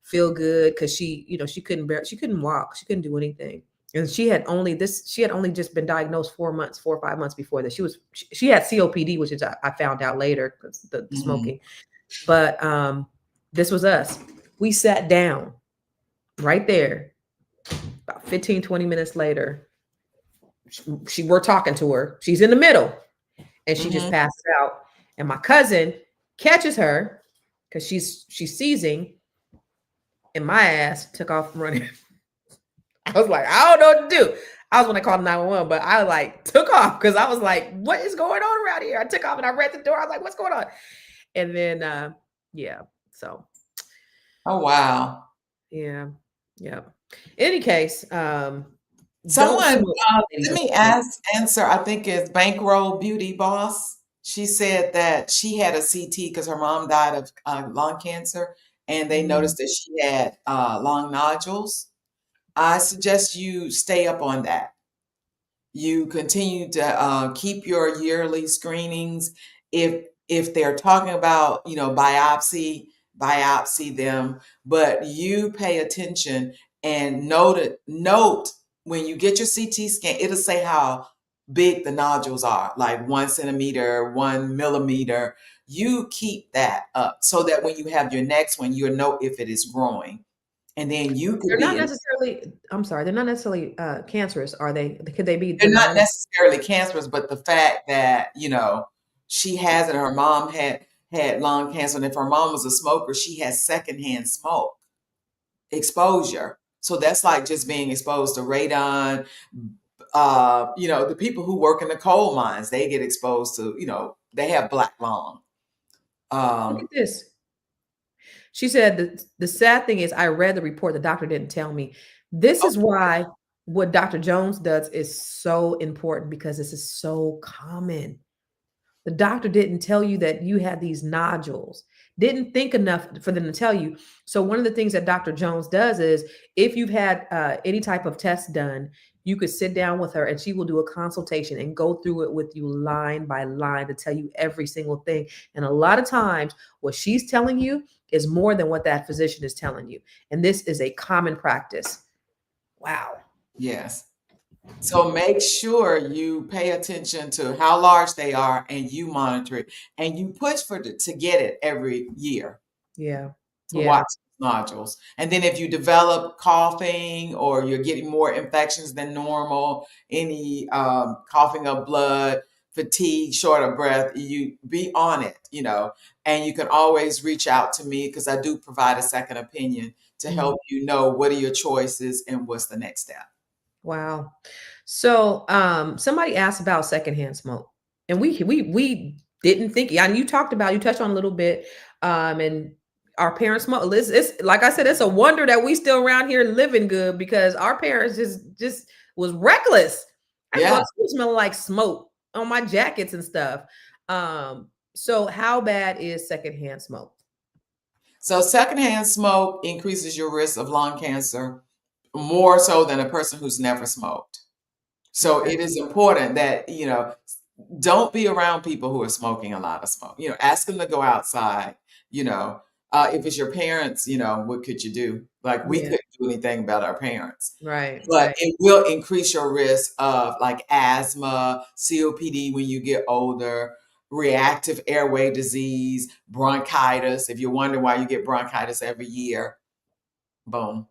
feel good. Cause she couldn't walk. She couldn't do anything. And she had only just been diagnosed 4 or 5 months before that. She had COPD, which is, I found out later because the smoking. But this was us. We sat down right there. About 15, 20 minutes later, we're talking to her. She's in the middle. And she just passes out. And my cousin catches her because she's seizing. And my ass took off running. I was like, I don't know what to do. I was when I called 911, but I took off because I was like, what is going on around here? I took off and I read the door. I was like, what's going on? And then, so. Oh, wow. Yeah. In any case, someone, let me answer, I think it's Bankroll Beauty Boss. She said that she had a CT because her mom died of lung cancer, and they noticed that she had lung nodules. I suggest you stay up on that. You continue to keep your yearly screenings. If they're talking about, biopsy them, but you pay attention and note when you get your CT scan, it'll say how big the nodules are, like 1 centimeter, 1 millimeter. You keep that up so that when you have your next one, you'll know if it is growing. And then you could they're not necessarily cancerous, are they? Could they be? They're not necessarily cancerous, but the fact that, she has it, her mom had lung cancer, and if her mom was a smoker, she has secondhand smoke exposure. So that's like just being exposed to radon. The people who work in the coal mines, they get exposed to, they have black lung. Look at this. She said the sad thing is I read the report. The doctor didn't tell me. This is why what Dr. Jones does is so important, because this is so common. The doctor didn't tell you that you had these nodules, didn't think enough for them to tell you. So one of the things that Dr. Jones does is if you've had any type of test done, you could sit down with her and she will do a consultation and go through it with you line by line to tell you every single thing. And a lot of times what she's telling you is more than what that physician is telling you. And this is a common practice. Wow. Yes. So make sure you pay attention to how large they are and you monitor it and you push to get it every year. Yeah. To watch nodules. And then if you develop coughing or you're getting more infections than normal, any coughing up blood, fatigue, short of breath, you be on it, and you can always reach out to me because I do provide a second opinion to help you know what are your choices and what's the next step. Wow. So somebody asked about secondhand smoke, and we didn't think, and you touched on a little bit, and our parents smoke. It's like I said, it's a wonder that we still around here living good, because our parents just was reckless. I go to school smelling like smoke on my jackets and stuff. So how bad is secondhand smoke? So secondhand smoke increases your risk of lung cancer more so than a person who's never smoked. So Okay. it is important that, don't be around people who are smoking a lot of smoke. Ask them to go outside, if it's your parents, what could you do? Like we Yeah. couldn't do anything about our parents. Right. But Right. it will increase your risk of like asthma, COPD when you get older, reactive airway disease, bronchitis. If you're wondering why you get bronchitis every year, boom.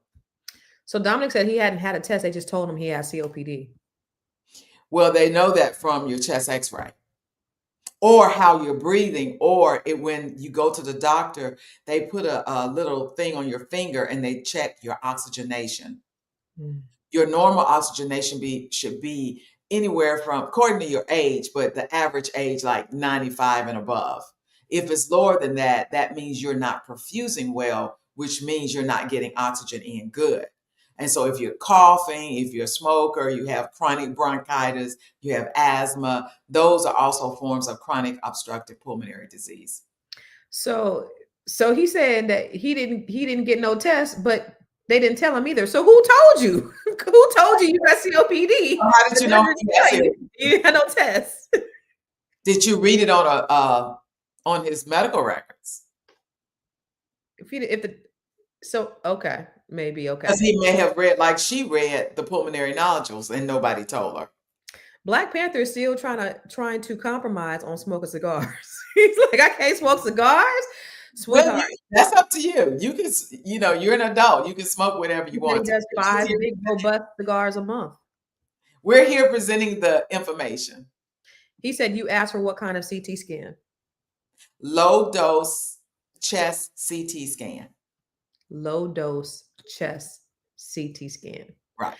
So Dominic said he hadn't had a test. They just told him he has COPD. Well, they know that from your chest x-ray or how you're breathing, or when you go to the doctor, they put a little thing on your finger and they check your oxygenation. Mm. Your normal oxygenation should be anywhere from, according to your age, but the average age like 95 and above. If it's lower than that, that means you're not perfusing well, which means you're not getting oxygen in good. And so if you're coughing, if you're a smoker, you have chronic bronchitis, you have asthma, those are also forms of chronic obstructive pulmonary disease. So he said that he didn't get no test, but they didn't tell him either. So who told you? Who told you you got COPD? How did you know he has it? You had no test. Did you read it on his medical records? Okay, maybe okay. Because he may have read, like she read, the pulmonary nodules and nobody told her. Black Panther is still trying to compromise on smoking cigars. He's like, I can't smoke cigars, sweetheart. Well, that's up to you. You can, you're an adult. You can smoke whatever you He want to. does 5 big robust cigars a month. We're here presenting the information. He said you asked for what kind of CT scan? Low dose chest CT scan. Low dose chest CT scan. Right.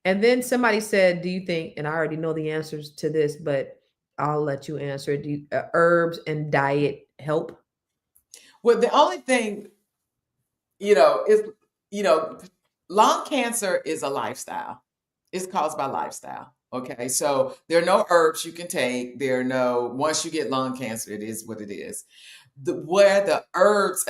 And then somebody said, do you think, and I already know the answers to this, but I'll let you answer. Do herbs and diet help? Well, the only thing, is, lung cancer is a lifestyle. It's caused by lifestyle. Okay. So there are no herbs you can take. Once you get lung cancer, it is what it is. Where the herbs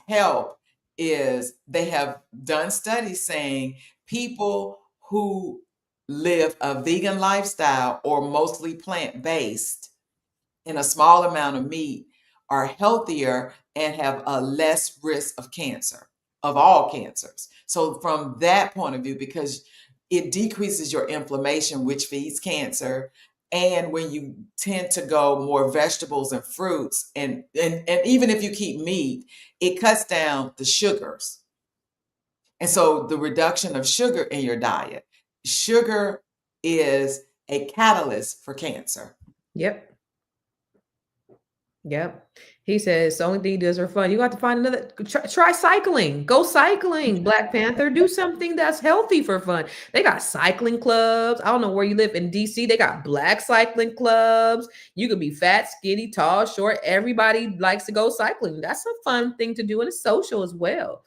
help is they have done studies saying people who live a vegan lifestyle or mostly plant-based in a small amount of meat are healthier and have a less risk of cancer, of all cancers. So from that point of view, because it decreases your inflammation, which feeds cancer. And when you tend to go more vegetables and fruits, and even if you keep meat, it cuts down the sugars. And so the reduction of sugar in your diet, sugar is a catalyst for cancer. Yep. He says the only thing he does are fun. You have to find another. Try cycling. Go cycling, Black Panther. Do something that's healthy for fun. They got cycling clubs. I don't know where you live in DC. They got black cycling clubs. You could be fat, skinny, tall, short. Everybody likes to go cycling. That's a fun thing to do, and it's social as well.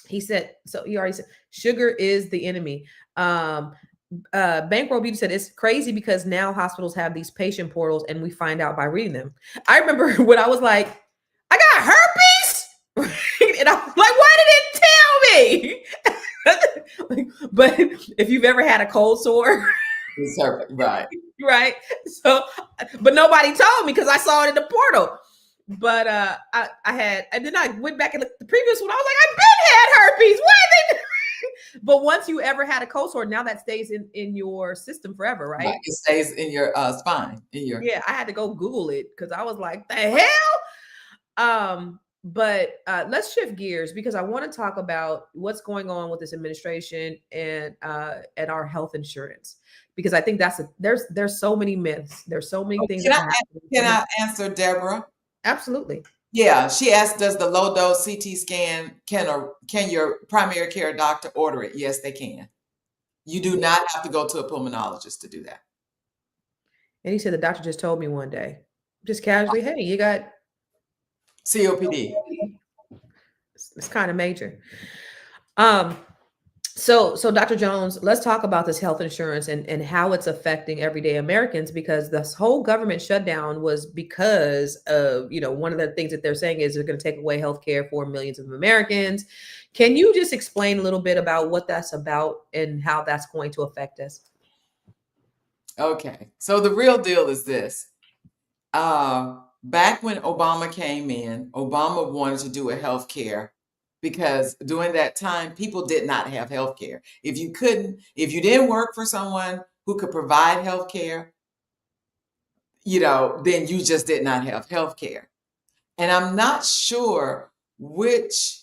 He said. So he already said sugar is the enemy. Bankroll Beauty said it's crazy because now hospitals have these patient portals and we find out by reading them. I remember when I was like, I got herpes, and I was like, why did it tell me? But if you've ever had a cold sore, right. So, but nobody told me because I saw it in the portal. But and then I went back and looked at the previous one. I was like, I've been had herpes. Why are they? But once you ever had a cold sore, now that stays in your system forever, right? It stays in your spine. Yeah, I had to go Google it because I was like, the hell? But let's shift gears because I want to talk about what's going on with this administration and our health insurance. Because I think there's so many myths. There's so many things. Can I answer Deborah? Absolutely. Yeah, she asked, does the low dose CT scan, can your primary care doctor order it? Yes, they can. You do not have to go to a pulmonologist to do that. And he said the doctor just told me one day, just casually, hey, you got COPD. It's kind of major. So Dr. Jones, let's talk about this health insurance and how it's affecting everyday Americans, because this whole government shutdown was because of, one of the things that they're saying is they're going to take away health care for millions of Americans. Can you just explain a little bit about what that's about and how that's going to affect us? Okay, so the real deal is this. Back when Obama came in, Obama wanted to do a health care because during that time, people did not have health care. If you didn't work for someone who could provide health care, then you just did not have health care. And I'm not sure which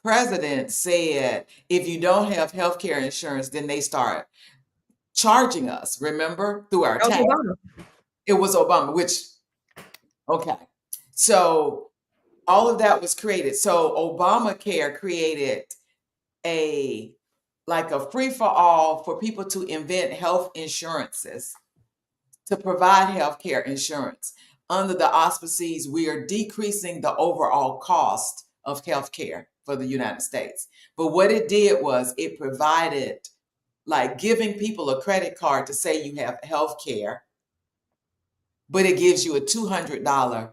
president said, if you don't have health care insurance, then they start charging us, remember, through our That was tax. Obama. It was Obama, okay. So all of that was created. So Obamacare created a free for all for people to invent health insurances to provide health care insurance. Under the auspices, we are decreasing the overall cost of health care for the United States. But what it did was it provided, giving people a credit card to say you have health care, but it gives you a $200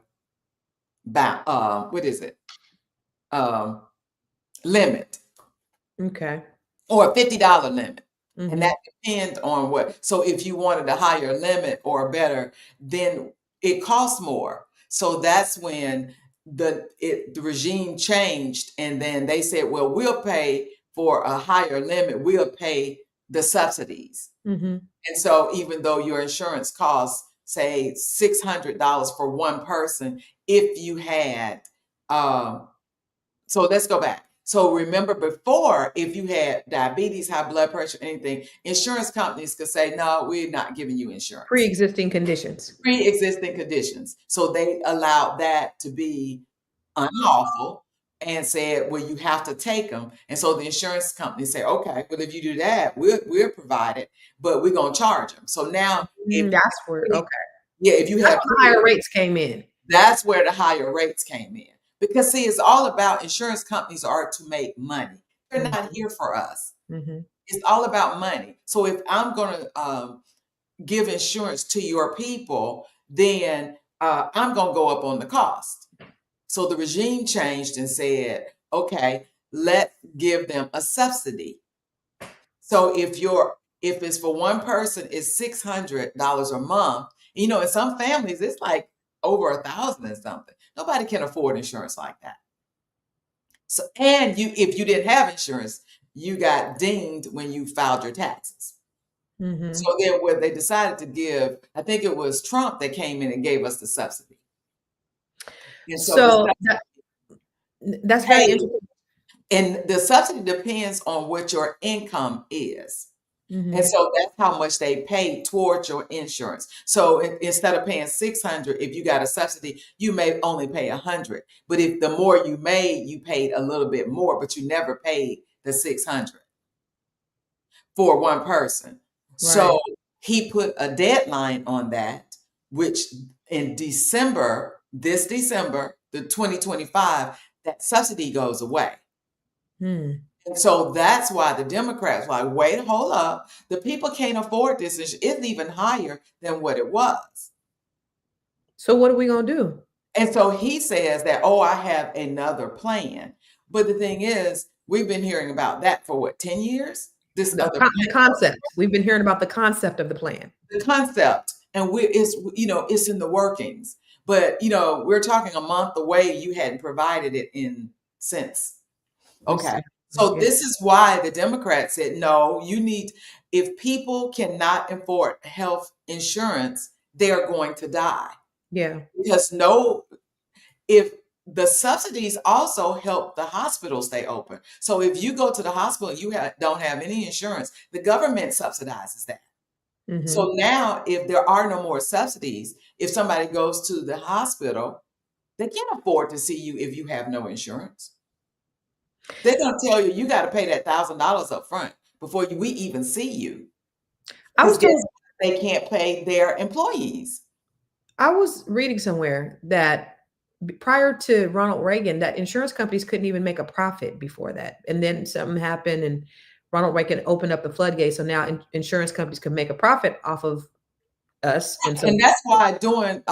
limit. Okay. Or a $50 limit. Mm-hmm. And that depends on what. So if you wanted a higher limit or better, then it costs more. So that's when the regime changed, and then they said, well, we'll pay for a higher limit. We'll pay the subsidies. Mm-hmm. And so even though your insurance costs, say, $600 for one person, if you had, so let's go back. So remember before, if you had diabetes, high blood pressure, anything, insurance companies could say, no, we're not giving you insurance. Pre-existing conditions. Pre-existing conditions. So they allowed that to be unlawful and said, well, you have to take them. And so the insurance companies say, okay, well, if you do that, we'll provide it, but we're going to charge them. So now, that's where, okay. Yeah, if you have higher rates came in. That's where the higher rates came in. Because see, it's all about insurance companies are to make money. They're not here for us. Mm-hmm. It's all about money. So if I'm going to give insurance to your people, then I'm going to go up on the cost. So the regime changed and said, okay, let's give them a subsidy. So if it's for one person, it's $600 a month. In some families, it's like over $1,000 and something. Nobody can afford insurance like that. So, and if you didn't have insurance, you got dinged when you filed your taxes. Mm-hmm. So then what they decided to give, I think it was Trump that came in and gave us the subsidy. And so that's very interesting. And the subsidy depends on what your income is. Mm-hmm. And so that's how much they pay towards your insurance. So instead of paying $600, if you got a subsidy, you may only pay $100. But if the more you made, you paid a little bit more, but you never paid the $600 for one person. Right. So he put a deadline on that, which in December, the 2025, that subsidy goes away. And so that's why the Democrats were like, wait, hold up. The people can't afford this. It's even higher than what it was. So what are we going to do? And so he says that, I have another plan. But the thing is, we've been hearing about that for 10 years? The concept. We've been hearing about the concept of the plan. The concept. And it's in the workings. But, we're talking a month away. You hadn't provided it since. Okay. So this is why the Democrats said, no, if people cannot afford health insurance, they're going to die. Yeah. Because if the subsidies also help the hospitals stay open. So if you go to the hospital and you don't have any insurance, the government subsidizes that. Mm-hmm. So now if there are no more subsidies, if somebody goes to the hospital, they can't afford to see you if you have no insurance. They're going to tell you got to pay that $1,000 up front before we even see you. I was told they can't pay their employees. I was reading somewhere that prior to Ronald Reagan, that insurance companies couldn't even make a profit before that. And then something happened and Ronald Reagan opened up the floodgates, so now insurance companies can make a profit off of us, and so And that's why during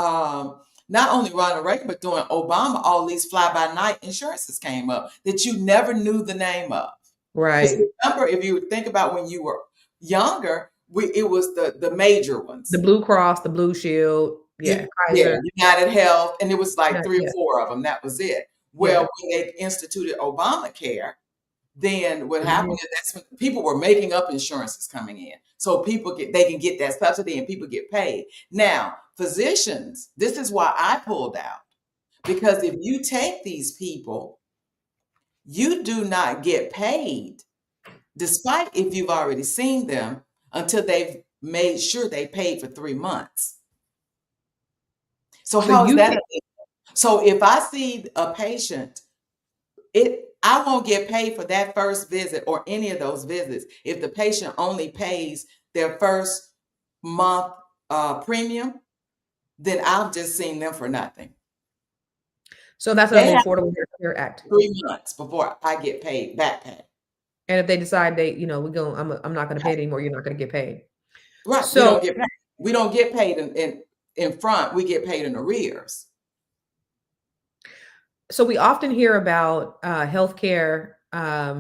not only Ronald Reagan, but during Obama, all these fly-by-night insurances came up that you never knew the name of. Because right, remember, if you think about when you were younger, it was the major ones. the Blue Cross, the Blue Shield, yeah, Yeah, Kaiser, United Health, and it was like 3 or yeah, 4 of them. That was it. yeah. Well, when they instituted Obamacare, then what Mhm. happened is that's when people were making up insurances coming in. So they can get that subsidy and people get paid. Now, physicians, this is why I pulled out. Because if you take these people, you do not get paid, despite if you've already seen them, until they've made sure they paid for 3 months. So So how is you that? can, So if I see a patient, I won't get paid for that first visit or any of those visits if the patient only pays their first month premium. Then I've just seen them for nothing. so that's under They the have Affordable Care Act. 3 months before I get paid back pay. And if they decide I'm not going to pay it anymore, you're not going to get paid. Right? We So, don't get paid. We don't get paid in front. We get paid in arrears. so we often hear about healthcare,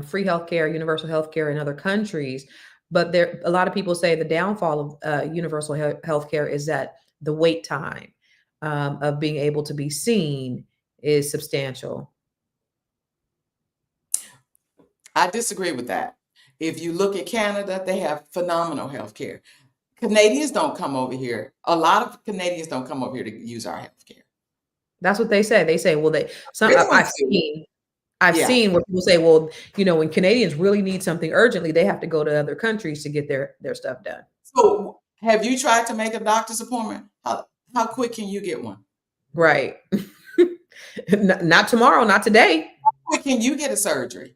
free healthcare, universal healthcare in other countries, but a lot of people say the downfall of universal healthcare is that the wait time of being able to be seen is substantial. I disagree with that. If you look at Canada, they have phenomenal health care. Canadians don't come over here. A lot of Canadians don't come over here to use our health care. That's what they say. They say, well, This one's I've yeah. seen where people say, well, when Canadians really need something urgently, they have to go to other countries to get their stuff done. So have you tried to make a doctor's appointment? How quick can you get one? Right. Not tomorrow, not today. How quick can you get a surgery?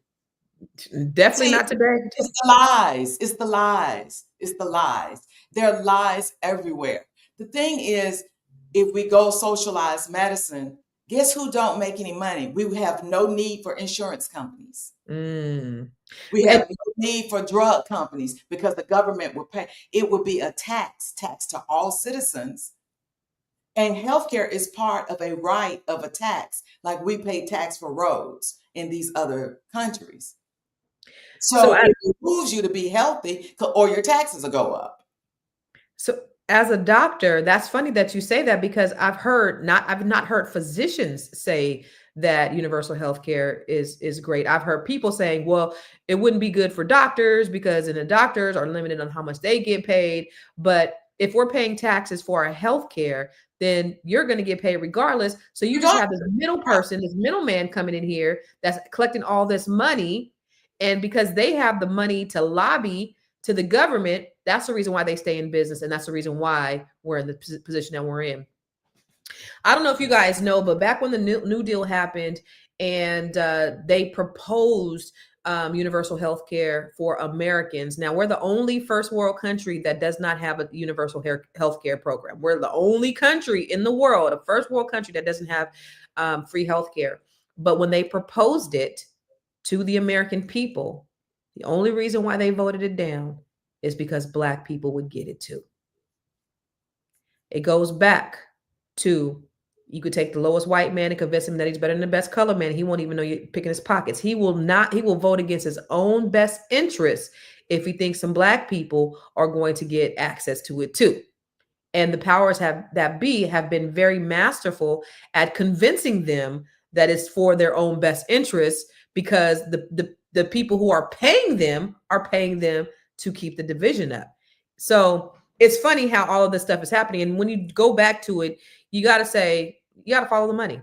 Definitely See, not today. it's the lies. It's the lies. It's the lies. There are lies everywhere. The thing is, if we go socialized medicine, guess who don't make any money? We have no need for insurance companies. Mm. We And have no need for drug companies because the government will pay. It will be a tax to all citizens. And healthcare is part of a right of a tax, like we pay tax for roads in these other countries. so, So it behooves you to be healthy or your taxes will go up. so as a doctor, that's funny that you say that because I've not heard physicians say that universal health care is great. I've heard people saying, well, it wouldn't be good for doctors because the doctors are limited on how much they get paid. But if we're paying taxes for our health care, then you're going to get paid regardless. So you just have this middle person, this middleman coming in here that's collecting all this money. And because they have the money to lobby to the government, that's the reason why they stay in business. And that's the reason why we're in the position that we're in. I don't know if you guys know, but back when the New Deal happened and they proposed universal health care for Americans. Now, we're the only first world country that does not have a universal health care program. We're the only country in the world, a first world country that doesn't have free health care. But when they proposed it to the American people, the only reason why they voted it down is because Black people would get it too. It goes back to, you could take the lowest white man and convince him that he's better than the best color man. He won't even know you're picking his pockets. He will vote against his own best interests if he thinks some Black people are going to get access to it too. And the powers have been very masterful at convincing them that it's for their own best interests because the people who are paying them to keep the division up. So it's funny how all of this stuff is happening. And when you go back to it, you got to follow the money.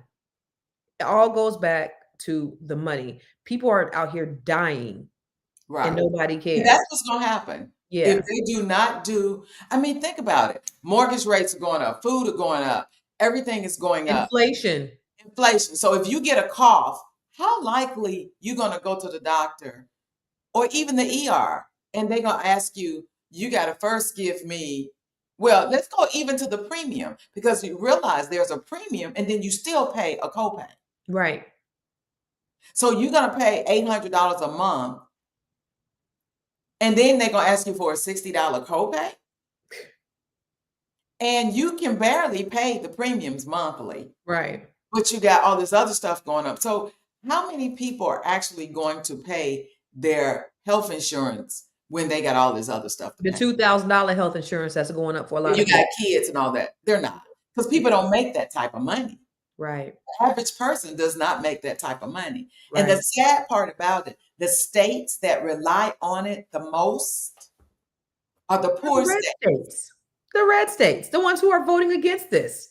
It all goes back to the money. People are out here dying, Right. and nobody cares. And that's what's going to happen. Yeah. If they do not think about it. Mortgage rates are going up. Food are going up. Everything is going up. Inflation. So if you get a cough, how likely you going to go to the doctor or even the ER and they're going to ask you, you got to first give me, well, let's go even to the premium because you realize there's a premium and then you still pay a copay. Right. So you're going to pay $800 a month And then they're going to ask you for a $60 copay. And you can barely pay the premiums monthly, Right. but you got all this other stuff going up. So how many people are actually going to pay their health insurance when they got all this other stuff to The pay? $2,000 health insurance that's going up for a When lot you of people. got kids and all that, they're not. Because people don't make that type of money. Right. The average person does not make that type of money. And the Right. sad part about it, the states that rely on it the most are the Are the poor red states. states. The red states. The ones who are voting against this.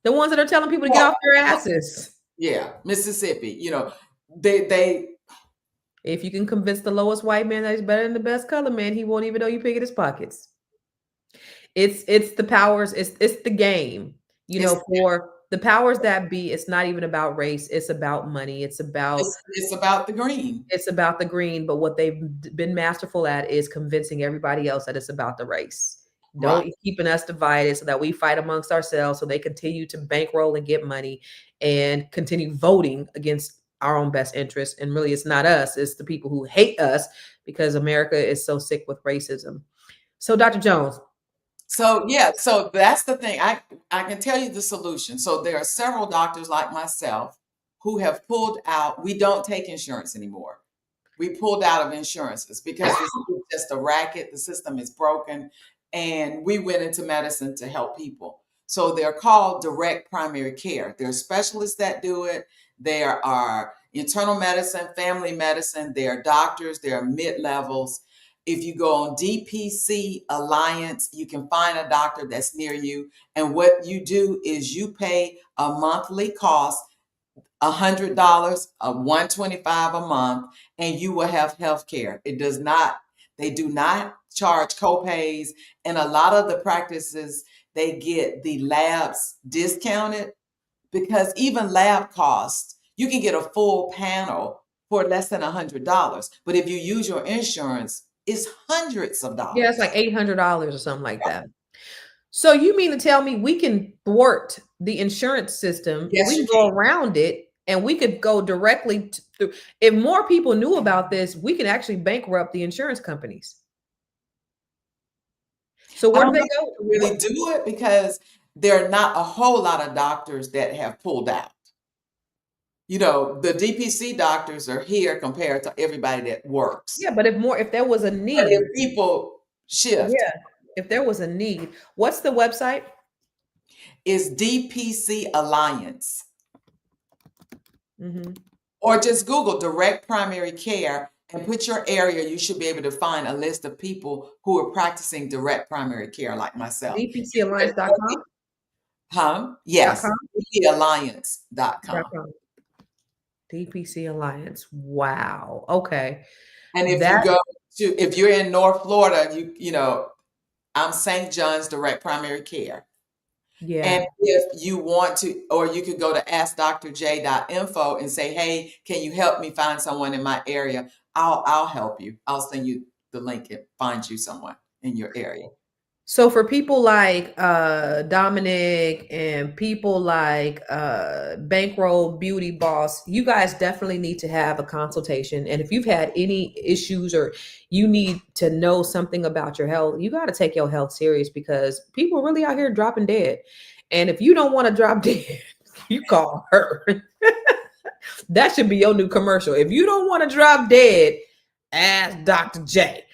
The ones that are telling people to get Well, off their asses. yeah, Mississippi, they If you can convince the lowest white man that he's better than the best color man, he won't even know you picking his pockets. It's the powers, it's the game. it's For the powers that be, it's not even about race, it's about money. it's about the green. It's about the green, but what they've been masterful at is convincing everybody else that it's about the race. Right. Don't keeping us divided so that we fight amongst ourselves, so they continue to bankroll and get money and continue voting against our own best interests. And really, it's not us, it's the people who hate us because America is so sick with racism. So, Dr. Jones. So yeah, so that's the thing. I can tell you the solution. So there are several doctors like myself who have pulled out. We don't take insurance anymore. We pulled out of insurances because this is just a racket. The system is broken, and we went into medicine to help people. So they're called direct primary care. There are specialists that do it. There are internal medicine, family medicine. There are doctors. There are mid levels. If you go on DPC Alliance, you can find a doctor that's near you. And what you do is you pay a monthly cost, $100, $125 a month, and you will have health care. They do not charge copays. And a lot of the practices, they get the labs discounted because even lab costs, you can get a full panel for less than $100. But if you use your insurance, it's hundreds of Yeah, dollars. it's like $800 or something like that. So you mean to tell me we can thwart the insurance system? Yes, We can you go can. around it, and we could go directly through. If more people knew about this, we can actually bankrupt the insurance companies. So I where do don't know they if go? you can really do it because there are not a whole lot of doctors that have pulled out. The DPC doctors are here compared to everybody that works. Yeah, but if there was a But need, if people shift, yeah, if there was a need, what's the website? it's DPC Alliance. Mm-hmm. Or just Google direct primary care and put your area. You should be able to find a list of people who are practicing direct primary care like myself. DPCalliance.com. Yes, .com. DPalliance.com. .com. DPC Alliance. Wow. Okay. And if That you if you're in North Florida, I'm St. John's Direct Primary Care. yeah. And if you want to, or you could go to askdrj.info and say, hey, can you help me find someone in my area? I'll help you. I'll send you the link and find you someone in your area. So for people like Dominic and people like Bankroll Beauty Boss, you guys definitely need to have a consultation. And if you've had any issues or you need to know something about your health, you got to take your health serious because people are really out here dropping dead. And if you don't want to drop dead, you call her. That should be your new commercial. If you don't want to drop dead, ask Dr. J.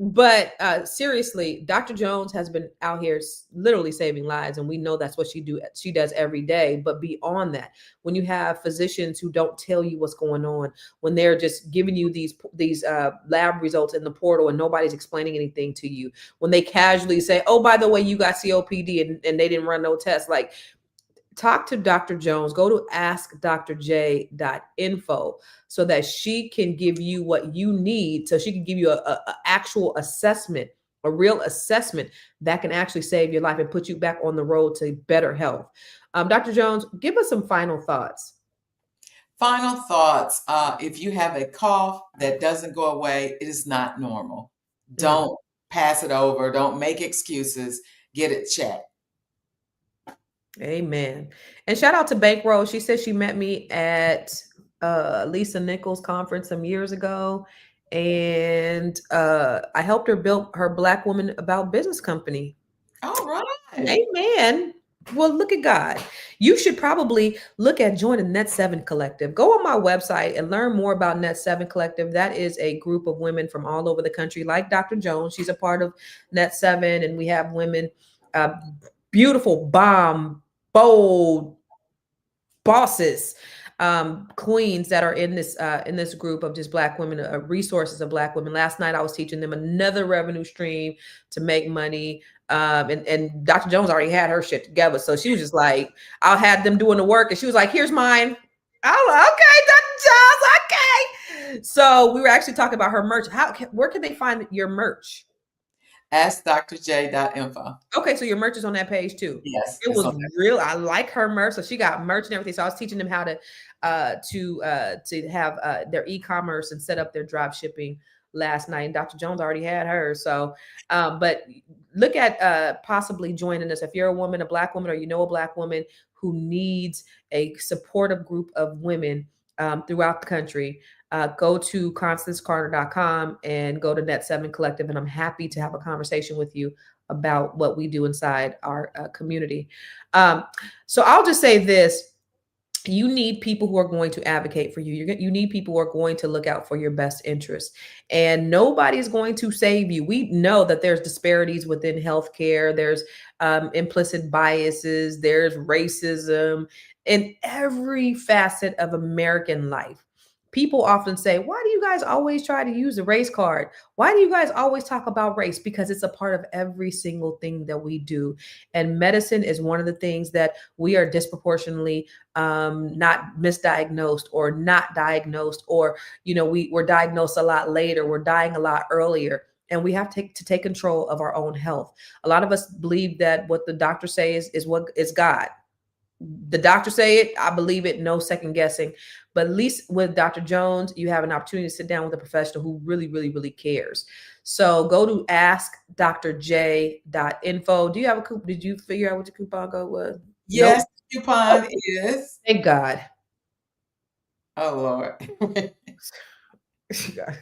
But seriously, Dr. Jones has been out here literally saving lives, and we know that's what she does every day. But beyond that, when you have physicians who don't tell you what's going on, when they're just giving you these lab results in the portal and nobody's explaining anything to you, when they casually say, "Oh, by the way, you got COPD," and they didn't run no tests, like. Talk to Dr. Jones. Go to askdrj.info so that she can give you what you need. So she can give you a actual assessment, a real assessment that can actually save your life and put you back on the road to better health. Dr. Jones, give us some final thoughts. Final thoughts. If you have a cough that doesn't go away, it is not normal. Don't pass it over. Don't make excuses. Get it checked. Amen. And shout out to Bankroll. She said she met me at Lisa Nichols conference some years ago. and I helped her build her Black Woman About Business company. All right. Amen. Well, look at God. You should probably look at joining Net 7 Collective. Go on my website and learn more about Net 7 Collective. That is a group of women from all over the country, like Dr. Jones. She's a part of Net 7, and we have women, uh, beautiful, bomb, bold bosses, queens that are in this group of just Black women, resources of Black women. Last night I was teaching them another revenue stream to make money. And Dr. Jones already had her shit together, so she was just like, I'll have them doing the work, and she was like, "Here's mine." I was like, "Okay, Dr. Jones, okay." So we were actually talking about her merch. Where can they find your merch? AskDrJ.info. Okay, so your merch is on that page too. Yes. It was real. I like her merch. So she got merch and everything. So I was teaching them how to have their e-commerce and set up their drop shipping last night. And Dr. Jones already had hers. So but look at possibly joining us if you're a woman, a Black woman, or you know a Black woman who needs a supportive group of women throughout the country. Go to constancecarter.com and go to Net 7 Collective, and I'm happy to have a conversation with you about what we do inside our community. So I'll just say this. You need people who are going to advocate for you. You need people who are going to look out for your best interests. And nobody's going to save you. We know that there's disparities within healthcare. There's implicit biases. There's racism in every facet of American life. People often say, why do you guys always try to use the race card? Why do you guys always talk about race? Because it's a part of every single thing that we do. And medicine is one of the things that we are disproportionately not misdiagnosed or not diagnosed, or, we're diagnosed a lot later. We're dying a lot earlier. And we have to take control of our own health. A lot of us believe that what the doctors say is what is God. The doctor say it, I believe it, no second guessing. But at least with Dr. Jones, you have an opportunity to sit down with a professional who really, really, really cares. So go to askdrj.info. Do you have a coupon? Did you figure out what the coupon code was? Yes, the coupon is. Thank God. Oh, Lord.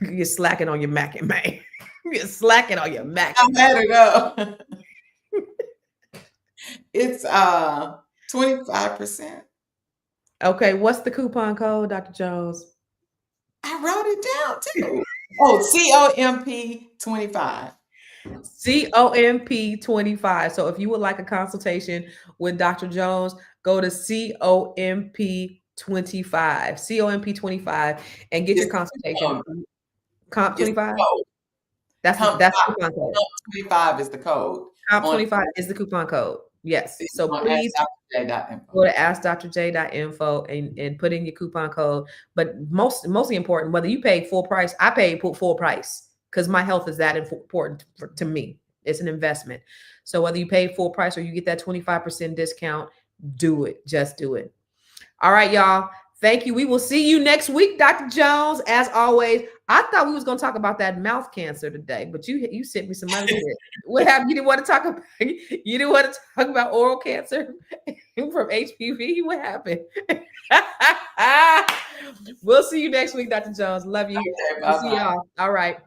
You're slacking on your Mac and man. You're slacking on your Mac. I better go. It's 25%. Okay, what's the coupon code, Dr. Jones? I wrote it down too. Oh, COMP25. COMP25. So if you would like a consultation with Dr. Jones, go to COMP25, COMP25, and get your consultation. Comp 25. That's the coupon code. Comp 25 is the code. Comp 25 is the coupon code. Yes. So please go to askdrj.info and put in your coupon code. But mostly important, whether you pay full price, I paid full price because my health is that important to me. It's an investment. So whether you pay full price or you get that 25% discount, do it. Just do it. All right, y'all. Thank you. We will see you next week, Dr. Jones. As always, I thought we was going to talk about that mouth cancer today, but you sent me some other shit. What happened? You didn't want to talk about oral cancer from HPV? What happened? We'll see you next week, Dr. Jones. Love you. Okay, we'll see y'all. All right.